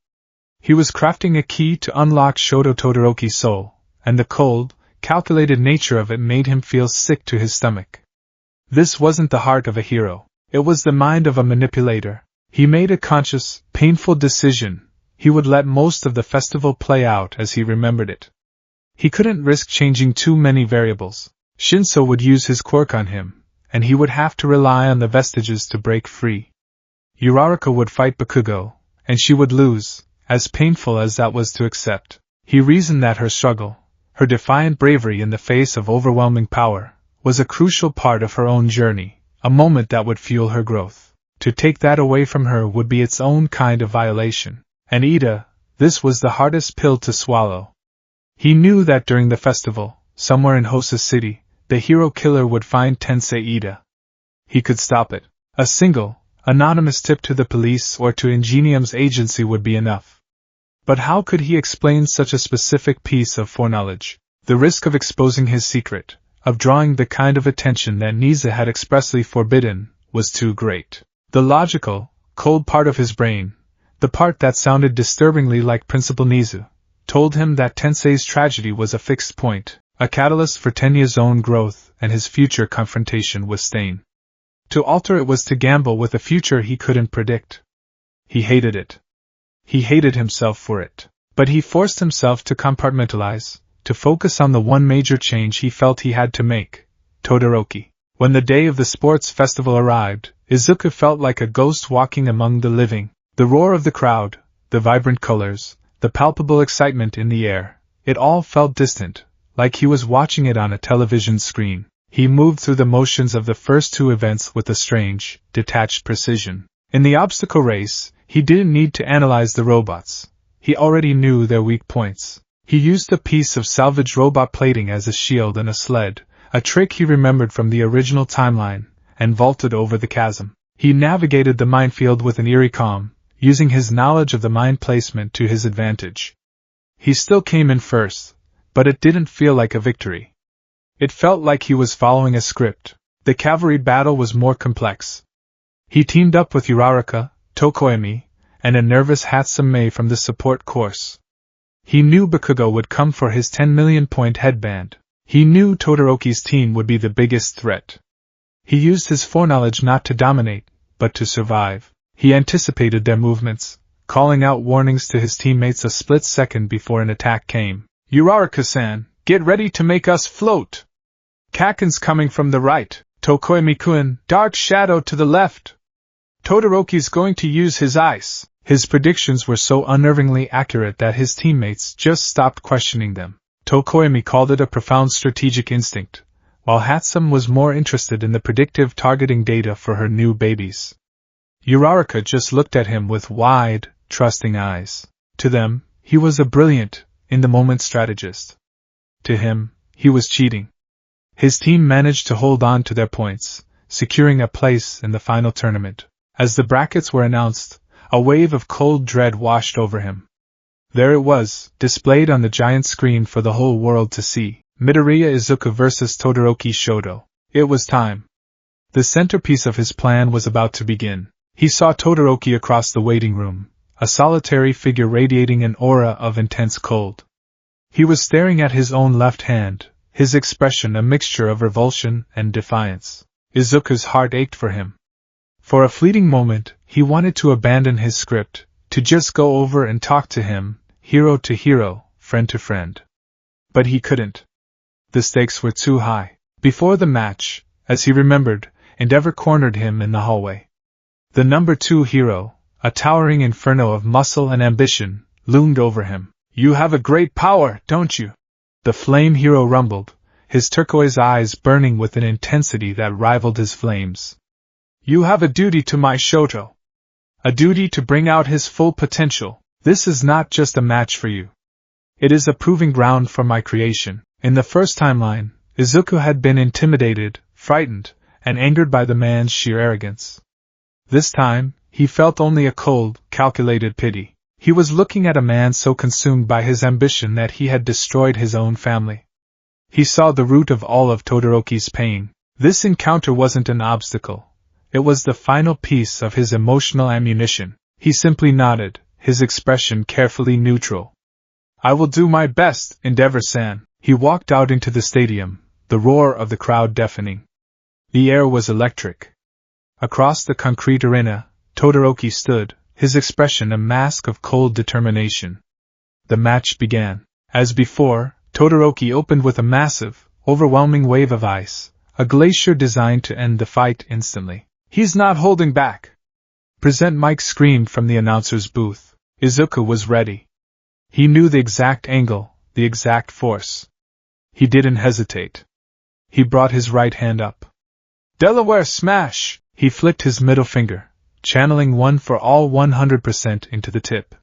He was crafting a key to unlock Shoto Todoroki's soul, and the cold, calculated nature of it made him feel sick to his stomach. This wasn't the heart of a hero. It was the mind of a manipulator. He made a conscious, painful decision. He would let most of the festival play out as he remembered it. He couldn't risk changing too many variables. Shinso would use his quirk on him, and he would have to rely on the vestiges to break free. Uraraka would fight Bakugo, and she would lose, as painful as that was to accept. He reasoned that her struggle, her defiant bravery in the face of overwhelming power, was a crucial part of her own journey. A moment that would fuel her growth. To take that away from her would be its own kind of violation. And Ida, this was the hardest pill to swallow. He knew that during the festival, somewhere in Hosa City, the hero killer would find Tensei Ida. He could stop it. A single, anonymous tip to the police or to Ingenium's agency would be enough. But how could he explain such a specific piece of foreknowledge? The risk of exposing his secret, of drawing the kind of attention that Nisa had expressly forbidden, was too great. The logical, cold part of his brain, the part that sounded disturbingly like Principal Nizu, told him that Tensei's tragedy was a fixed point, a catalyst for Tenya's own growth and his future confrontation with Stain. To alter it was to gamble with a future he couldn't predict. He hated it. He hated himself for it. But he forced himself to compartmentalize, to focus on the one major change he felt he had to make, Todoroki. When the day of the sports festival arrived, Izuku felt like a ghost walking among the living. The roar of the crowd, the vibrant colors, the palpable excitement in the air, it all felt distant, like he was watching it on a television screen. He moved through the motions of the first two events with a strange, detached precision. In the obstacle race, he didn't need to analyze the robots. He already knew their weak points. He used a piece of salvaged robot plating as a shield and a sled, a trick he remembered from the original timeline, and vaulted over the chasm. He navigated the minefield with an eerie calm, using his knowledge of the mine placement to his advantage. He still came in first, but it didn't feel like a victory. It felt like he was following a script. The cavalry battle was more complex. He teamed up with Uraraka, Tokoemi, and a nervous Hatsune from the support course. He knew Bakugo would come for his 10 million point headband. He knew Todoroki's team would be the biggest threat. He used his foreknowledge not to dominate, but to survive. He anticipated their movements, calling out warnings to his teammates a split second before an attack came. Uraraka-san, get ready to make us float! Kaken's coming from the right, Tokoemi-kun, dark shadow to the left. Todoroki's going to use his ice. His predictions were so unnervingly accurate that his teammates just stopped questioning them. Tokoemi called it a profound strategic instinct, while Hatsune was more interested in the predictive targeting data for her new babies. Uraraka just looked at him with wide, trusting eyes. To them, he was a brilliant, in-the-moment strategist. To him, he was cheating. His team managed to hold on to their points, securing a place in the final tournament. As the brackets were announced, a wave of cold dread washed over him. There it was, displayed on the giant screen for the whole world to see. Midoriya Izuku vs. Todoroki Shoto. It was time. The centerpiece of his plan was about to begin. He saw Todoroki across the waiting room, a solitary figure radiating an aura of intense cold. He was staring at his own left hand, his expression a mixture of revulsion and defiance. Izuku's heart ached for him. For a fleeting moment, he wanted to abandon his script, to just go over and talk to him, hero to hero, friend to friend. But he couldn't. The stakes were too high. Before the match, as he remembered, Endeavor cornered him in the hallway. The number 2 hero, a towering inferno of muscle and ambition, loomed over him. You have a great power, don't you? The flame hero rumbled, his turquoise eyes burning with an intensity that rivaled his flames. You have a duty to my Shoto. A duty to bring out his full potential. This is not just a match for you. It is a proving ground for my creation. In the first timeline, Izuku had been intimidated, frightened, and angered by the man's sheer arrogance. This time, he felt only a cold, calculated pity. He was looking at a man so consumed by his ambition that he had destroyed his own family. He saw the root of all of Todoroki's pain. This encounter wasn't an obstacle. It was the final piece of his emotional ammunition. He simply nodded, his expression carefully neutral. I will do my best, Endeavor-san. He walked out into the stadium, the roar of the crowd deafening. The air was electric. Across the concrete arena, Todoroki stood, his expression a mask of cold determination. The match began. As before, Todoroki opened with a massive, overwhelming wave of ice, a glacier designed to end the fight instantly. He's not holding back! Present Mike screamed from the announcer's booth. Izuku was ready. He knew the exact angle, the exact force. He didn't hesitate. He brought his right hand up. Delaware smash! He flicked his middle finger, channeling one for all 100% into the tip.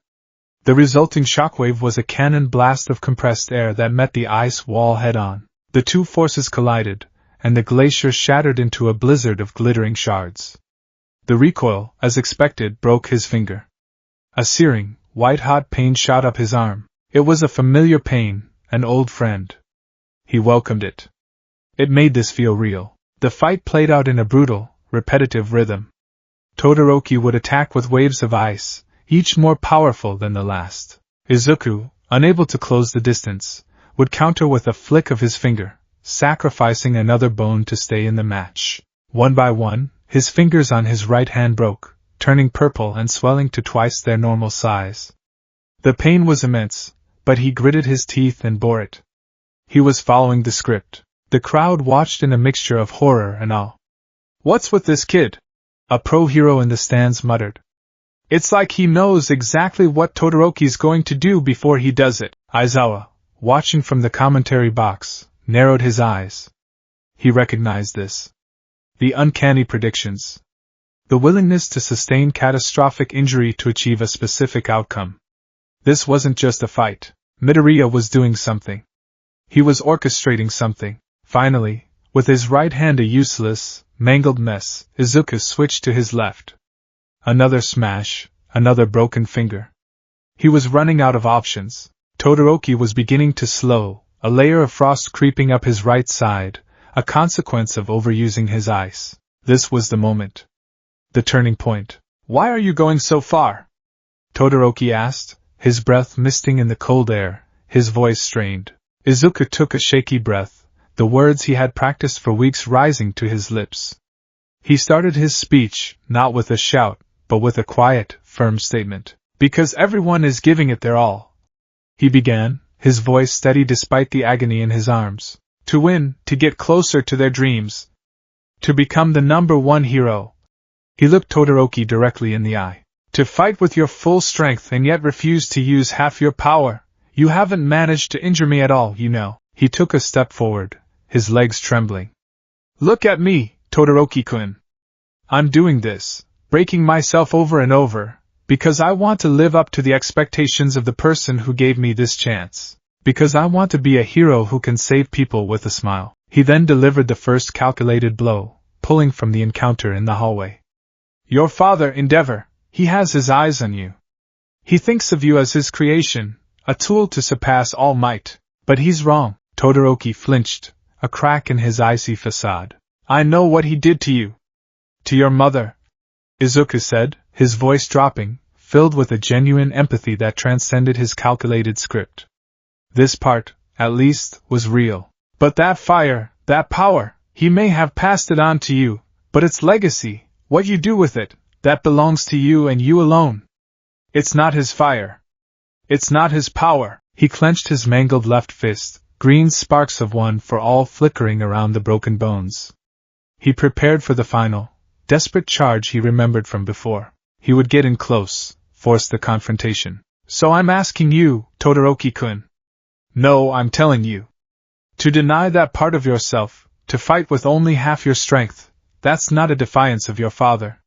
The resulting shockwave was a cannon blast of compressed air that met the ice wall head-on. The two forces collided, and the glacier shattered into a blizzard of glittering shards. The recoil, as expected, broke his finger. A searing, white-hot pain shot up his arm. It was a familiar pain, an old friend. He welcomed it. It made this feel real. The fight played out in a brutal, repetitive rhythm. Todoroki would attack with waves of ice, each more powerful than the last. Izuku, unable to close the distance, would counter with a flick of his finger, sacrificing another bone to stay in the match. One by one, his fingers on his right hand broke, turning purple and swelling to twice their normal size. The pain was immense, but he gritted his teeth and bore it. He was following the script. The crowd watched in a mixture of horror and awe. What's with this kid? A pro-hero in the stands muttered. It's like he knows exactly what Todoroki's going to do before he does it. Aizawa, watching from the commentary box, narrowed his eyes. He recognized this. The uncanny predictions. The willingness to sustain catastrophic injury to achieve a specific outcome. This wasn't just a fight. Midoriya was doing something. He was orchestrating something. Finally, with his right hand a useless, mangled mess, Izuku switched to his left. Another smash, another broken finger. He was running out of options. Todoroki was beginning to slow, a layer of frost creeping up his right side, a consequence of overusing his ice. This was the moment. The turning point. "Why are you going so far?" Todoroki asked, his breath misting in the cold air, his voice strained. Izuku took a shaky breath, the words he had practiced for weeks rising to his lips. He started his speech, not with a shout, but with a quiet, firm statement. "Because everyone is giving it their all," he began, his voice steady despite the agony in his arms. "To win, to get closer to their dreams. To become the #1 hero." He looked Todoroki directly in the eye. "To fight with your full strength and yet refuse to use half your power. You haven't managed to injure me at all, you know." He took a step forward, his legs trembling. "Look at me, Todoroki-kun. I'm doing this, breaking myself over and over, because I want to live up to the expectations of the person who gave me this chance. Because I want to be a hero who can save people with a smile." He then delivered the first calculated blow, pulling from the encounter in the hallway. "Your father, Endeavor, he has his eyes on you. He thinks of you as his creation, a tool to surpass all might. But he's wrong." Todoroki flinched, a crack in his icy facade. "I know what he did to you. To your mother," Izuku said, his voice dropping, filled with a genuine empathy that transcended his calculated script. "This part, at least, was real. But that fire, that power, he may have passed it on to you, but its legacy, what you do with it, that belongs to you and you alone. It's not his fire. It's not his power." He clenched his mangled left fist, green sparks of one for all flickering around the broken bones. He prepared for the final, desperate charge he remembered from before. He would get in close, force the confrontation. "So I'm asking you, Todoroki-kun. No, I'm telling you. To deny that part of yourself, to fight with only half your strength, that's not a defiance of your father.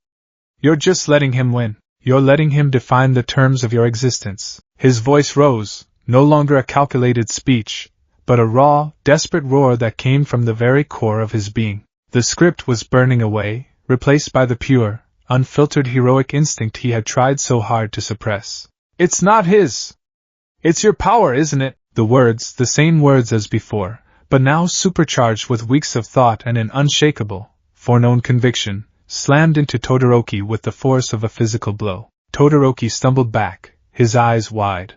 You're just letting him win. You're letting him define the terms of your existence." His voice rose, no longer a calculated speech, but a raw, desperate roar that came from the very core of his being. The script was burning away, replaced by the pure, unfiltered heroic instinct he had tried so hard to suppress. "It's not his. It's your power, isn't it?" The words, the same words as before, but now supercharged with weeks of thought and an unshakable, foreknown conviction, slammed into Todoroki with the force of a physical blow. Todoroki stumbled back, his eyes wide.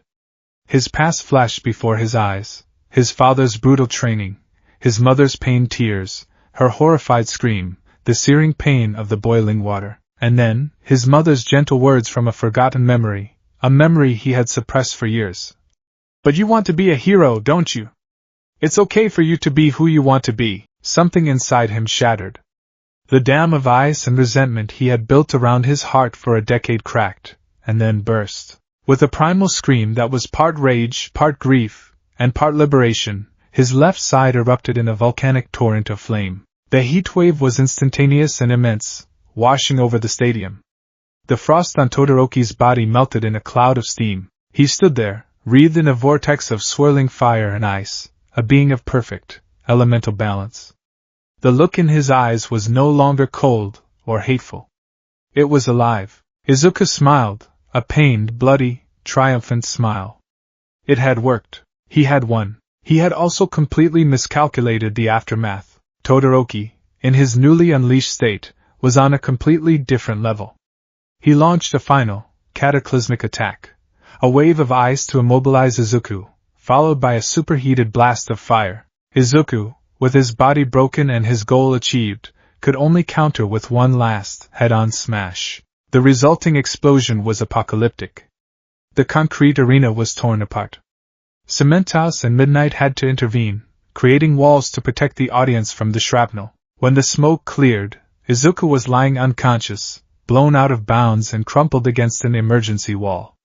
His past flashed before his eyes, his father's brutal training, his mother's pained tears, her horrified scream, the searing pain of the boiling water, and then, his mother's gentle words from a forgotten memory, a memory he had suppressed for years. "But you want to be a hero, don't you? It's okay for you to be who you want to be." Something inside him shattered. The dam of ice and resentment he had built around his heart for a decade cracked, and then burst. With a primal scream that was part rage, part grief, and part liberation, his left side erupted in a volcanic torrent of flame. The heat wave was instantaneous and immense, washing over the stadium. The frost on Todoroki's body melted in a cloud of steam. He stood there, wreathed in a vortex of swirling fire and ice, a being of perfect, elemental balance. The look in his eyes was no longer cold or hateful. It was alive. Izuku smiled, a pained, bloody, triumphant smile. It had worked. He had won. He had also completely miscalculated the aftermath. Todoroki, in his newly unleashed state, was on a completely different level. He launched a final, cataclysmic attack. A wave of ice to immobilize Izuku, followed by a superheated blast of fire. Izuku, with his body broken and his goal achieved, could only counter with one last, head-on smash. The resulting explosion was apocalyptic. The concrete arena was torn apart. Cementos and Midnight had to intervene, creating walls to protect the audience from the shrapnel. When the smoke cleared, Izuku was lying unconscious, blown out of bounds and crumpled against an emergency wall.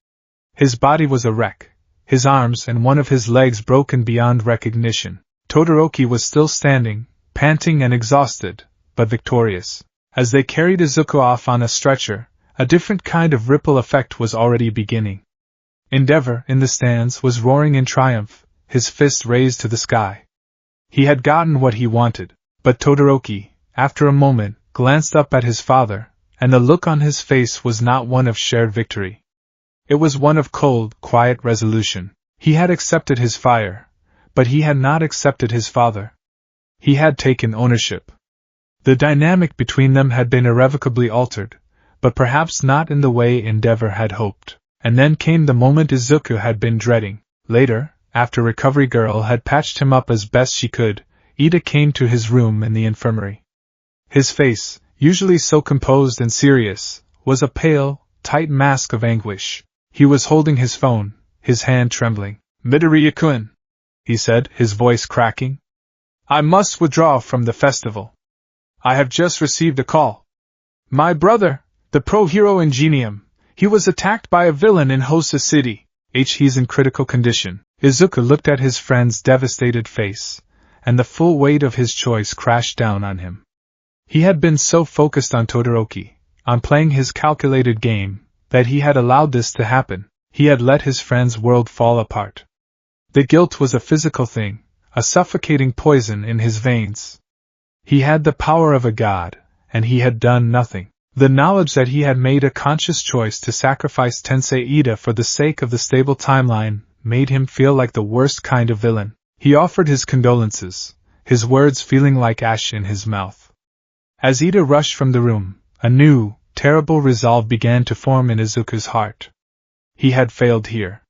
His body was a wreck, his arms and one of his legs broken beyond recognition. Todoroki was still standing, panting and exhausted, but victorious. As they carried Izuku off on a stretcher, a different kind of ripple effect was already beginning. Endeavor, in the stands, was roaring in triumph, his fist raised to the sky. He had gotten what he wanted, but Todoroki, after a moment, glanced up at his father, and the look on his face was not one of shared victory. It was one of cold, quiet resolution. He had accepted his fire, but he had not accepted his father. He had taken ownership. The dynamic between them had been irrevocably altered, but perhaps not in the way Endeavor had hoped. And then came the moment Izuku had been dreading. Later, after Recovery Girl had patched him up as best she could, Ida came to his room in the infirmary. His face, usually so composed and serious, was a pale, tight mask of anguish. He was holding his phone, his hand trembling. "Midoriya-kun," he said, his voice cracking. "I must withdraw from the festival. I have just received a call. My brother, the pro-hero Ingenium, he was attacked by a villain in Hosa City. He's in critical condition." Izuku looked at his friend's devastated face, and the full weight of his choice crashed down on him. He had been so focused on Todoroki, on playing his calculated game, that he had allowed this to happen. He had let his friend's world fall apart. The guilt was a physical thing, a suffocating poison in his veins. He had the power of a god, and he had done nothing. The knowledge that he had made a conscious choice to sacrifice Tensei Ida for the sake of the stable timeline made him feel like the worst kind of villain. He offered his condolences, his words feeling like ash in his mouth. As Ida rushed from the room, a new, terrible resolve began to form in Izuku's heart. He had failed here.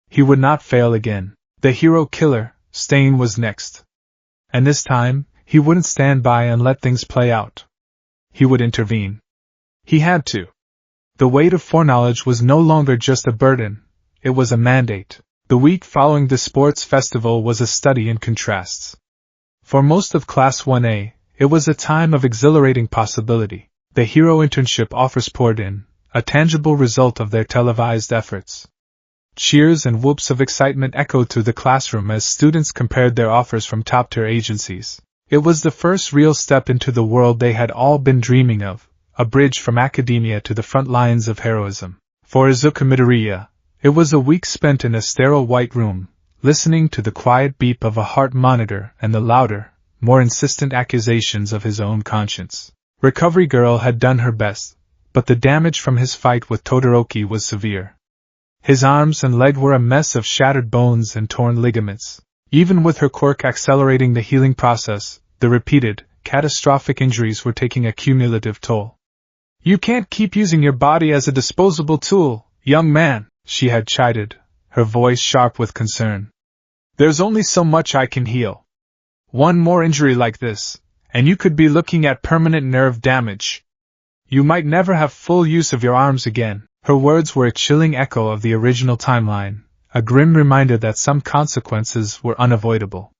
He would not fail again. The hero killer, Stain, was next. And this time, he wouldn't stand by and let things play out. He would intervene. He had to. The weight of foreknowledge was no longer just a burden, it was a mandate. The week following the sports festival was a study in contrasts. For most of Class 1A, it was a time of exhilarating possibility. The hero internship offers poured in, a tangible result of their televised efforts. Cheers and whoops of excitement echoed through the classroom as students compared their offers from top-tier agencies. It was the first real step into the world they had all been dreaming of, a bridge from academia to the front lines of heroism. For Izuku Midoriya, it was a week spent in a sterile white room, listening to the quiet beep of a heart monitor and the louder, more insistent accusations of his own conscience. Recovery Girl had done her best, but the damage from his fight with Todoroki was severe. His arms and leg were a mess of shattered bones and torn ligaments. Even with her quirk accelerating the healing process, the repeated, catastrophic injuries were taking a cumulative toll. "You can't keep using your body as a disposable tool, young man," she had chided, her voice sharp with concern. "There's only so much I can heal. One more injury like this, and you could be looking at permanent nerve damage. You might never have full use of your arms again." Her words were a chilling echo of the original timeline, a grim reminder that some consequences were unavoidable.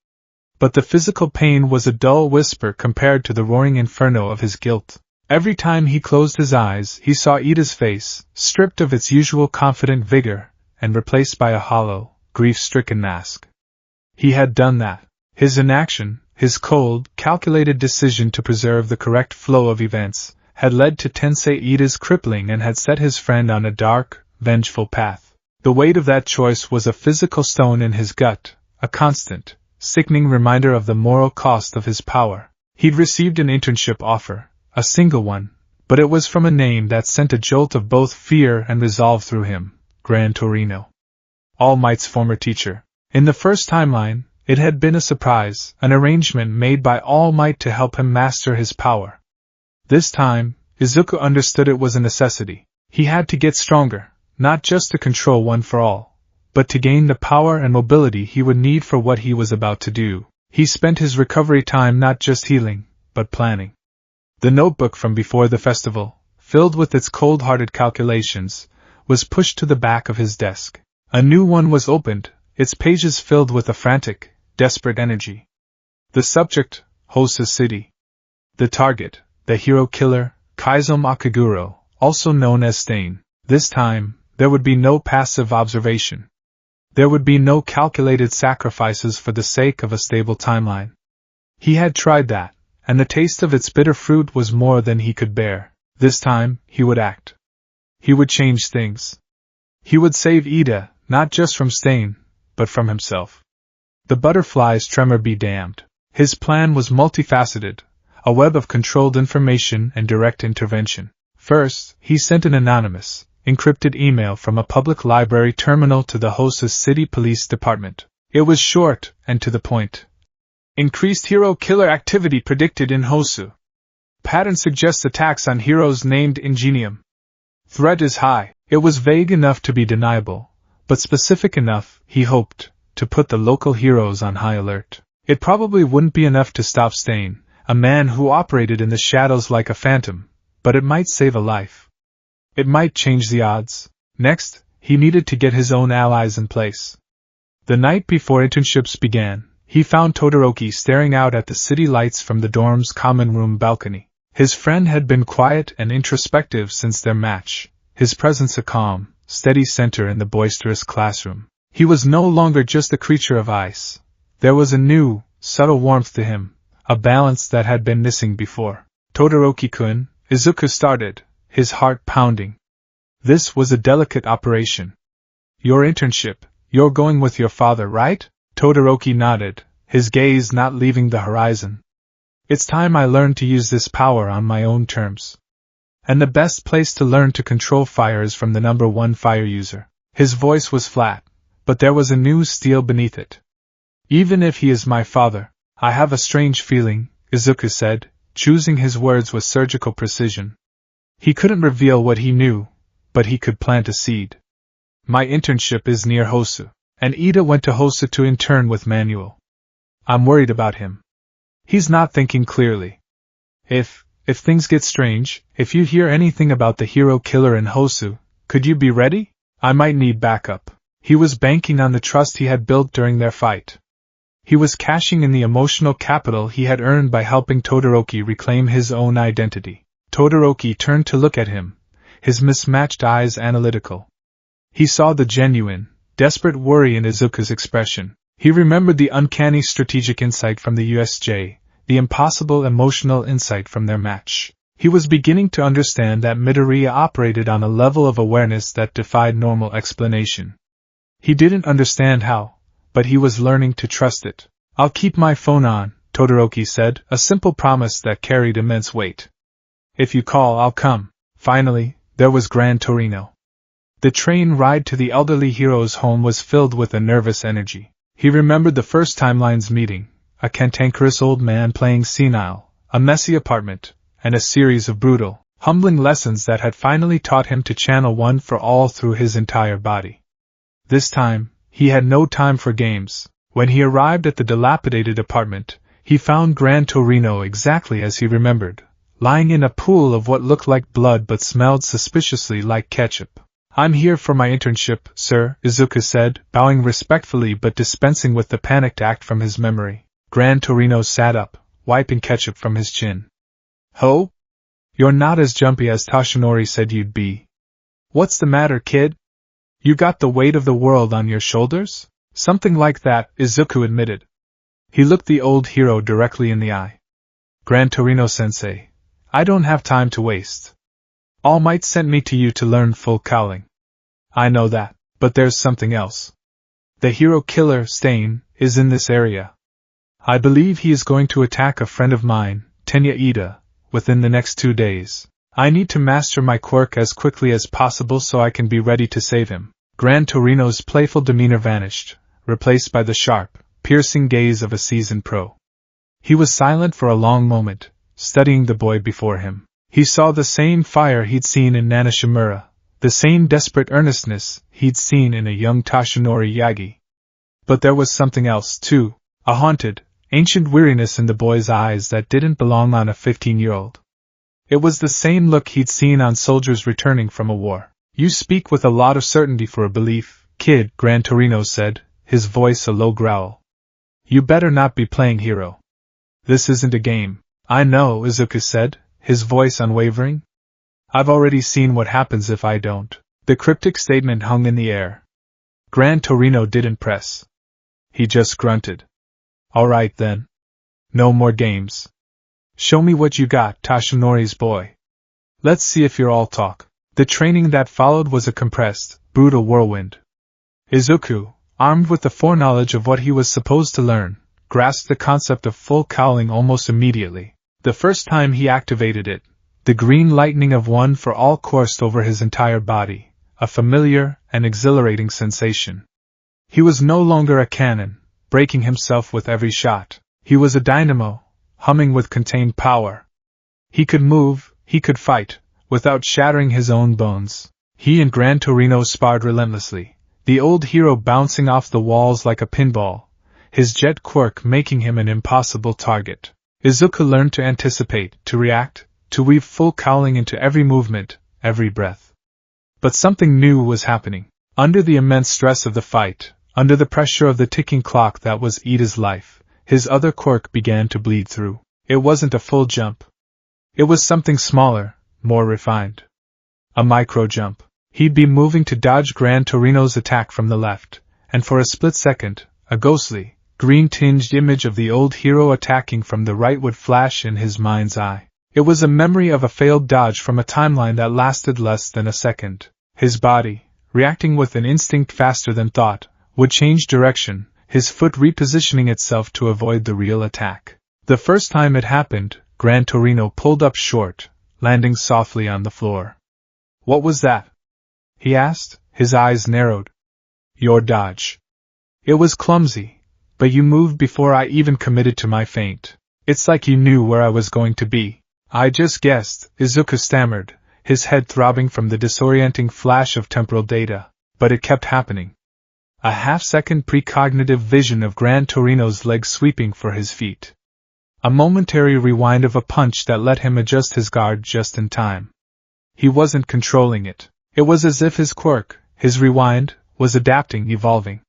But the physical pain was a dull whisper compared to the roaring inferno of his guilt. Every time he closed his eyes, he saw Ida's face, stripped of its usual confident vigor, and replaced by a hollow, grief-stricken mask. He had done that. His inaction, his cold, calculated decision to preserve the correct flow of events, had led to Tensei Ida's crippling and had set his friend on a dark, vengeful path. The weight of that choice was a physical stone in his gut, a constant, sickening reminder of the moral cost of his power. He'd received an internship offer, a single one, but it was from a name that sent a jolt of both fear and resolve through him: Gran Torino. All Might's former teacher. In the first timeline, it had been a surprise, an arrangement made by All Might to help him master his power. This time, Izuku understood it was a necessity. He had to get stronger, not just to control One for All, but to gain the power and mobility he would need for what he was about to do. He spent his recovery time not just healing, but planning. The notebook from before the festival, filled with its cold-hearted calculations, was pushed to the back of his desk. A new one was opened, its pages filled with a frantic, desperate energy. The subject, Hosa City. The target, the hero killer, Kaizo Makaguro, also known as Stain. This time, there would be no passive observation. There would be no calculated sacrifices for the sake of a stable timeline. He had tried that, and the taste of its bitter fruit was more than he could bear. This time, he would act. He would change things. He would save Ida, not just from Stain, but from himself. The butterfly's tremor be damned. His plan was multifaceted, a web of controlled information and direct intervention. First, he sent an anonymous, encrypted email from a public library terminal to the Hosa City Police Department. It was short and to the point. Increased hero killer activity predicted in Hosu. Pattern suggests attacks on heroes named Ingenium. Threat is high. It was vague enough to be deniable, but specific enough, he hoped, to put the local heroes on high alert. It probably wouldn't be enough to stop Stain, a man who operated in the shadows like a phantom, but it might save a life. It might change the odds. Next, he needed to get his own allies in place. The night before internships began, he found Todoroki staring out at the city lights from the dorm's common room balcony. His friend had been quiet and introspective since their match, his presence a calm, steady center in the boisterous classroom. He was no longer just a creature of ice. There was a new, subtle warmth to him, a balance that had been missing before. Todoroki-kun, Izuku started, his heart pounding. This was a delicate operation. Your internship, you're going with your father, right? Todoroki nodded, his gaze not leaving the horizon. It's time I learned to use this power on my own terms. And the best place to learn to control fire is from the #1 fire user. His voice was flat, but there was a new steel beneath it. Even if he is my father, I have a strange feeling, Izuku said, choosing his words with surgical precision. He couldn't reveal what he knew, but he could plant a seed. My internship is near Hosu, and Ida went to Hosu to intern with Manuel. I'm worried about him. He's not thinking clearly. If things get strange, if you hear anything about the hero killer in Hosu, could you be ready? I might need backup. He was banking on the trust he had built during their fight. He was cashing in the emotional capital he had earned by helping Todoroki reclaim his own identity. Todoroki turned to look at him, his mismatched eyes analytical. He saw the genuine, desperate worry in Izuku's expression. He remembered the uncanny strategic insight from the USJ, the impossible emotional insight from their match. He was beginning to understand that Midoriya operated on a level of awareness that defied normal explanation. He didn't understand how, but he was learning to trust it. I'll keep my phone on, Todoroki said, a simple promise that carried immense weight. If you call, I'll come. Finally, there was Gran Torino. The train ride to the elderly hero's home was filled with a nervous energy. He remembered the first timeline's meeting, a cantankerous old man playing senile, a messy apartment, and a series of brutal, humbling lessons that had finally taught him to channel one for all through his entire body. This time, he had no time for games. When he arrived at the dilapidated apartment, he found Gran Torino exactly as he remembered, lying in a pool of what looked like blood but smelled suspiciously like ketchup. I'm here for my internship, sir, Izuku said, bowing respectfully but dispensing with the panicked act from his memory. Gran Torino sat up, wiping ketchup from his chin. Ho? You're not as jumpy as Toshinori said you'd be. What's the matter, kid? You got the weight of the world on your shoulders? Something like that, Izuku admitted. He looked the old hero directly in the eye. Gran Torino-sensei, I don't have time to waste. All Might sent me to you to learn full cowling. I know that, but there's something else. The hero killer, Stain, is in this area. I believe he is going to attack a friend of mine, Tenya Ida, within the next 2 days. I need to master my quirk as quickly as possible so I can be ready to save him. Gran Torino's playful demeanor vanished, replaced by the sharp, piercing gaze of a seasoned pro. He was silent for a long moment, studying the boy before him. He saw the same fire he'd seen in Nanashimura, the same desperate earnestness he'd seen in a young Toshinori Yagi. But there was something else, too, a haunted, ancient weariness in the boy's eyes that didn't belong on a 15-year-old. It was the same look he'd seen on soldiers returning from a war. You speak with a lot of certainty for a belief, kid, Gran Torino said, his voice a low growl. You better not be playing hero. This isn't a game. I know, Izuku said, his voice unwavering. I've already seen what happens if I don't. The cryptic statement hung in the air. Gran Torino didn't press. He just grunted. All right then. No more games. Show me what you got, Toshinori's boy. Let's see if you're all talk. The training that followed was a compressed, brutal whirlwind. Izuku, armed with the foreknowledge of what he was supposed to learn, grasped the concept of full cowling almost immediately. The first time he activated it, the green lightning of one for all coursed over his entire body, a familiar and exhilarating sensation. He was no longer a cannon, breaking himself with every shot. He was a dynamo, humming with contained power. He could move, he could fight, without shattering his own bones. He and Gran Torino sparred relentlessly, the old hero bouncing off the walls like a pinball, his jet quirk making him an impossible target. Izuku learned to anticipate, to react, to weave full cowling into every movement, every breath. But something new was happening. Under the immense stress of the fight, under the pressure of the ticking clock that was Ida's life, his other quirk began to bleed through. It wasn't a full jump. It was something smaller, more refined. A micro jump. He'd be moving to dodge Gran Torino's attack from the left, and for a split second, a ghostly, green-tinged image of the old hero attacking from the right would flash in his mind's eye. It was a memory of a failed dodge from a timeline that lasted less than a second. His body, reacting with an instinct faster than thought, would change direction, his foot repositioning itself to avoid the real attack. The first time it happened, Gran Torino pulled up short, landing softly on the floor. "What was that?" he asked, his eyes narrowed. "Your dodge. It was clumsy, but you moved before I even committed to my feint. It's like you knew where I was going to be." "I just guessed," Izuku stammered, his head throbbing from the disorienting flash of temporal data. But it kept happening. A half-second precognitive vision of Gran Torino's legs sweeping for his feet. A momentary rewind of a punch that let him adjust his guard just in time. He wasn't controlling it. It was as if his quirk, his rewind, was adapting, evolving.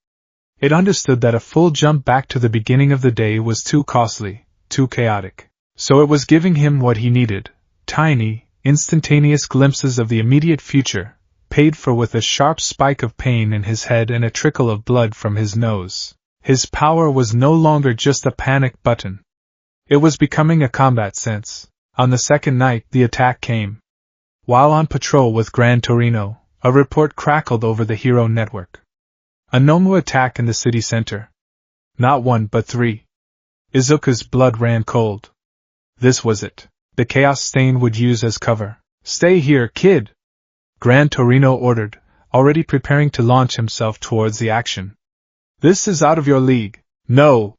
It understood that a full jump back to the beginning of the day was too costly, too chaotic. So it was giving him what he needed, tiny, instantaneous glimpses of the immediate future, paid for with a sharp spike of pain in his head and a trickle of blood from his nose. His power was no longer just a panic button. It was becoming a combat sense. On the second night, the attack came. While on patrol with Gran Torino, a report crackled over the hero network. A Nomu attack in the city center. Not one but three. Izuku's blood ran cold. This was it. The Chaos Stain would use as cover. "Stay here, kid!" Gran Torino ordered, already preparing to launch himself towards the action. "This is out of your league." "No!"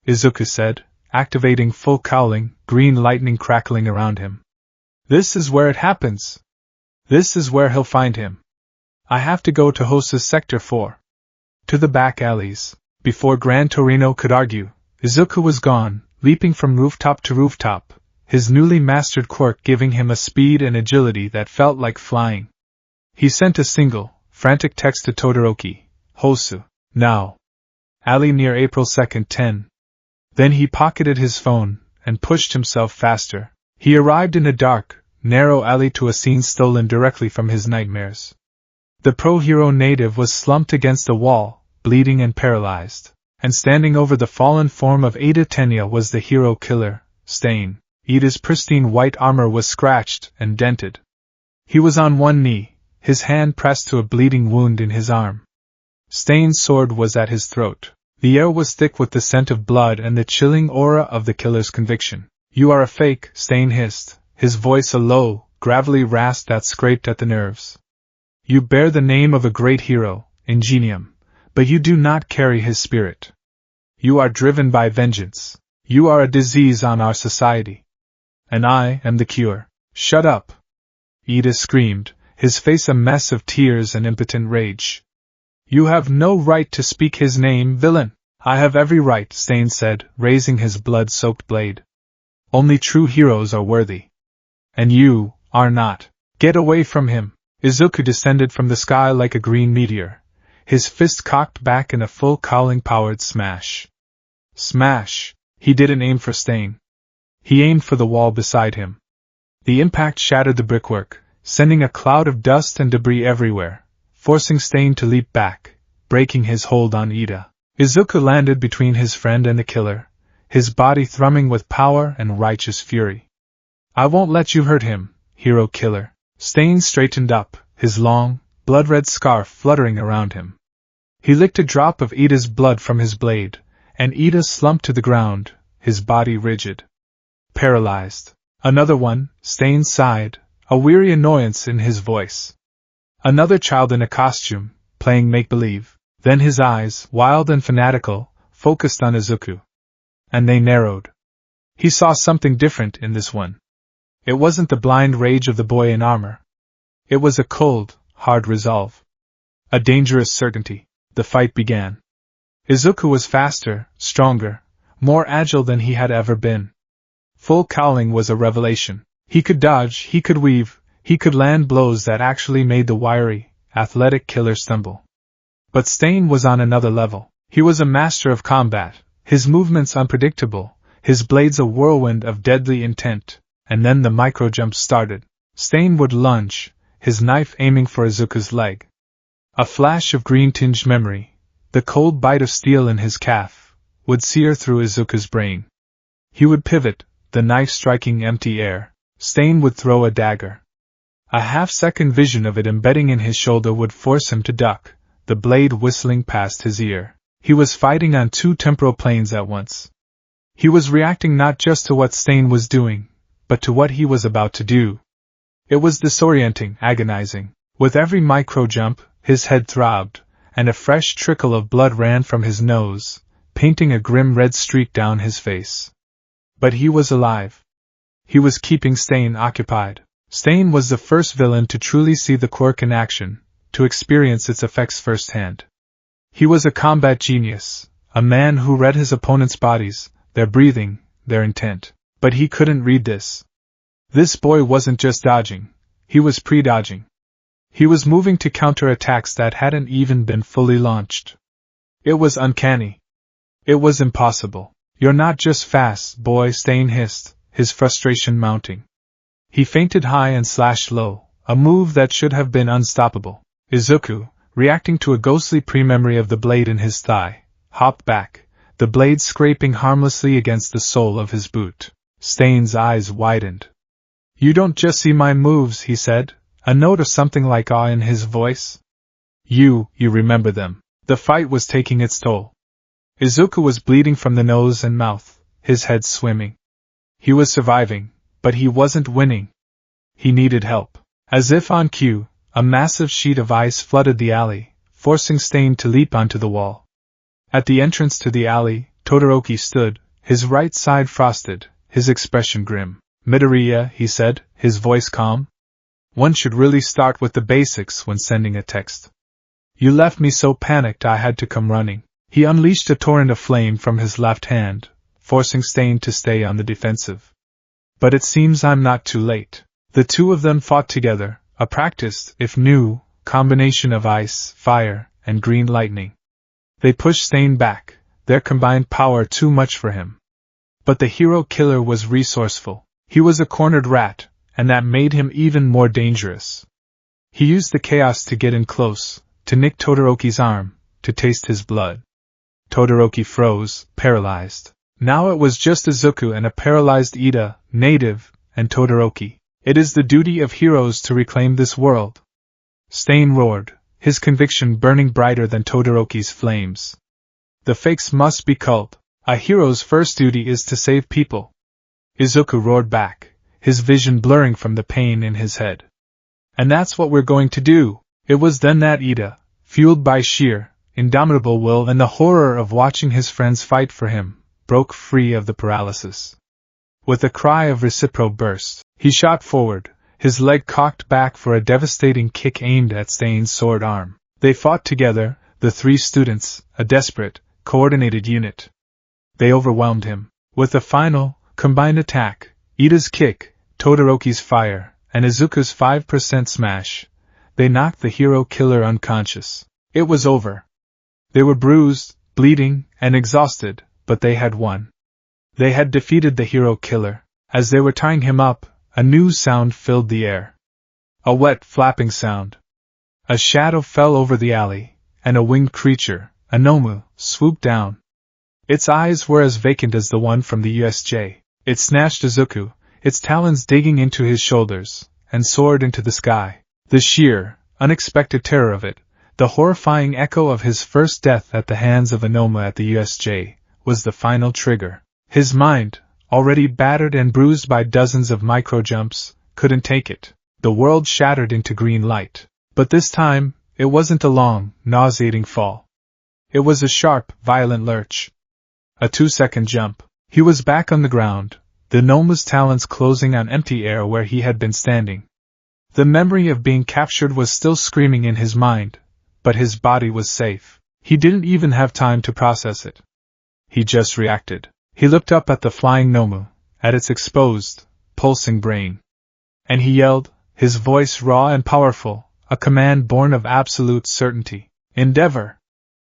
Izuku said, activating full cowling, green lightning crackling around him. "This is where it happens. This is where he'll find him. I have to go to Hosa's Sector 4. To the back alleys." Before Gran Torino could argue, Izuku was gone, leaping from rooftop to rooftop, his newly mastered quirk giving him a speed and agility that felt like flying. He sent a single, frantic text to Todoroki, "Hosu, now. Alley near April 2nd, 10. Then he pocketed his phone, and pushed himself faster. He arrived in a dark, narrow alley to a scene stolen directly from his nightmares. The pro-hero native was slumped against a wall, bleeding and paralyzed, and standing over the fallen form of Ada Tenya was the hero killer, Stain. Ida's pristine white armor was scratched and dented. He was on one knee, his hand pressed to a bleeding wound in his arm. Stain's sword was at his throat. The air was thick with the scent of blood and the chilling aura of the killer's conviction. "You are a fake," Stain hissed, his voice a low, gravelly rasp that scraped at the nerves. "You bear the name of a great hero, Ingenium, but you do not carry his spirit. You are driven by vengeance. You are a disease on our society. And I am the cure." "Shut up!" Ida screamed, his face a mess of tears and impotent rage. "You have no right to speak his name, villain." "I have every right," Stain said, raising his blood-soaked blade. "Only true heroes are worthy. And you are not. Get away from him." Izuku descended from the sky like a green meteor, his fist cocked back in a full cowling-powered smash. Smash! He didn't aim for Stain. He aimed for the wall beside him. The impact shattered the brickwork, sending a cloud of dust and debris everywhere, forcing Stain to leap back, breaking his hold on Ida. Izuku landed between his friend and the killer, his body thrumming with power and righteous fury. "I won't let you hurt him, hero killer." Stain straightened up, his long, blood-red scarf fluttering around him. He licked a drop of Ida's blood from his blade, and Ida slumped to the ground, his body rigid. Paralyzed. Another one, Stain sighed, a weary annoyance in his voice. Another child in a costume, playing make-believe. Then his eyes, wild and fanatical, focused on Izuku. And they narrowed. He saw something different in this one. It wasn't the blind rage of the boy in armor. It was a cold, hard resolve. A dangerous certainty. The fight began. Izuku was faster, stronger, more agile than he had ever been. Full cowling was a revelation. He could dodge, he could weave, he could land blows that actually made the wiry, athletic killer stumble. But Stain was on another level. He was a master of combat, his movements unpredictable, his blades a whirlwind of deadly intent, and then the micro-jump started. Stain would lunge, his knife aiming for Izuku's leg. A flash of green-tinged memory, the cold bite of steel in his calf, would sear through Izuku's brain. He would pivot, the knife striking empty air. Stain would throw a dagger. A half-second vision of it embedding in his shoulder would force him to duck, the blade whistling past his ear. He was fighting on two temporal planes at once. He was reacting not just to what Stain was doing, but to what he was about to do. It was disorienting, agonizing. With every micro-jump, his head throbbed, and a fresh trickle of blood ran from his nose, painting a grim red streak down his face. But he was alive. He was keeping Stain occupied. Stain was the first villain to truly see the quirk in action, to experience its effects firsthand. He was a combat genius, a man who read his opponent's bodies, their breathing, their intent. But he couldn't read this. This boy wasn't just dodging, he was pre-dodging. He was moving to counter attacks that hadn't even been fully launched. It was uncanny. It was impossible. You're not just fast, boy, Stain hissed, his frustration mounting. He feinted high and slashed low, a move that should have been unstoppable. Izuku, reacting to a ghostly pre-memory of the blade in his thigh, hopped back, the blade scraping harmlessly against the sole of his boot. Stain's eyes widened. You don't just see my moves, he said, a note of something like awe in his voice. You remember them. The fight was taking its toll. Izuku was bleeding from the nose and mouth, his head swimming. He was surviving, but he wasn't winning. He needed help. As if on cue, a massive sheet of ice flooded the alley, forcing Stain to leap onto the wall. At the entrance to the alley, Todoroki stood, his right side frosted, his expression grim. Midoriya, he said, his voice calm. One should really start with the basics when sending a text. You left me so panicked I had to come running. He unleashed a torrent of flame from his left hand, forcing Stain to stay on the defensive. But it seems I'm not too late. The two of them fought together, a practiced, if new, combination of ice, fire, and green lightning. They pushed Stain back, their combined power too much for him. But the hero killer was resourceful. He was a cornered rat, and that made him even more dangerous. He used the chaos to get in close, to nick Todoroki's arm, to taste his blood. Todoroki froze, paralyzed. Now it was just Izuku and a paralyzed Ida, native, and Todoroki. It is the duty of heroes to reclaim this world. Stain roared, his conviction burning brighter than Todoroki's flames. The fakes must be culled. A hero's first duty is to save people. Izuku roared back, his vision blurring from the pain in his head. And that's what we're going to do. It was then that Ida, fueled by sheer, indomitable will and the horror of watching his friends fight for him, broke free of the paralysis. With a cry of reciprocal burst, he shot forward, his leg cocked back for a devastating kick aimed at Stain's sword arm. They fought together, the three students, a desperate, coordinated unit. They overwhelmed him. With a final, combined attack, Ida's kick, Todoroki's fire, and Izuku's 5% smash, they knocked the hero killer unconscious. It was over. They were bruised, bleeding, and exhausted, but they had won. They had defeated the hero killer. As they were tying him up, a new sound filled the air. A wet, flapping sound. A shadow fell over the alley, and a winged creature, a Nomu, swooped down. Its eyes were as vacant as the one from the USJ. It snatched Izuku, its talons digging into his shoulders, and soared into the sky. The sheer, unexpected terror of it, The horrifying echo of his first death at the hands of a Noma at the USJ was the final trigger. His mind, already battered and bruised by dozens of micro-jumps, couldn't take it. The world shattered into green light. But this time, it wasn't a long, nauseating fall. It was a sharp, violent lurch. A 2-second jump. He was back on the ground, the Noma's talons closing on empty air where he had been standing. The memory of being captured was still screaming in his mind, but his body was safe. He didn't even have time to process it. He just reacted. He looked up at the flying Nomu, at its exposed, pulsing brain. And he yelled, his voice raw and powerful, a command born of absolute certainty. Endeavor!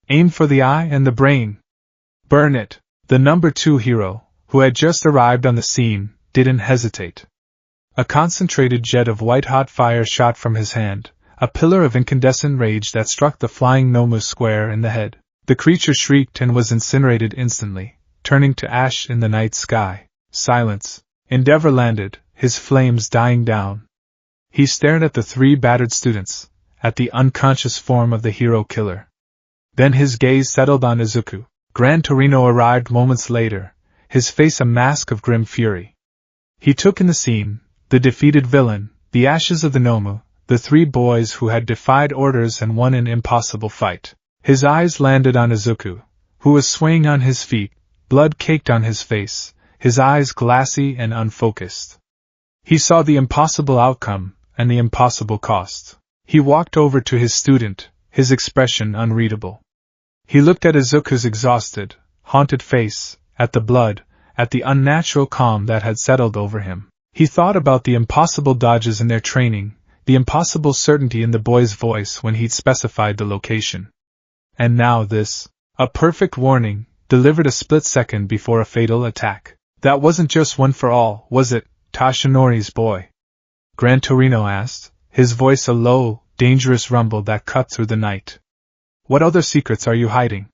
Aim for the eye and the brain. Burn it! The number 2 hero, who had just arrived on the scene, didn't hesitate. A concentrated jet of white-hot fire shot from his hand, a pillar of incandescent rage that struck the flying Nomu square in the head. The creature shrieked and was incinerated instantly, turning to ash in the night sky. Silence. Endeavor landed, his flames dying down. He stared at the 3 battered students, at the unconscious form of the hero killer. Then his gaze settled on Izuku. Gran Torino arrived moments later, his face a mask of grim fury. He took in the scene, the defeated villain, the ashes of the Nomu, the 3 boys who had defied orders and won an impossible fight. His eyes landed on Izuku, who was swaying on his feet, blood caked on his face, his eyes glassy and unfocused. He saw the impossible outcome, and the impossible cost. He walked over to his student, his expression unreadable. He looked at Izuku's exhausted, haunted face, at the blood, at the unnatural calm that had settled over him. He thought about the impossible dodges in their training, the impossible certainty in the boy's voice when he'd specified the location. And now this, a perfect warning, delivered a split second before a fatal attack. That wasn't just one for all, was it, Tashinori's boy? Gran Torino asked, his voice a low, dangerous rumble that cut through the night. What other secrets are you hiding?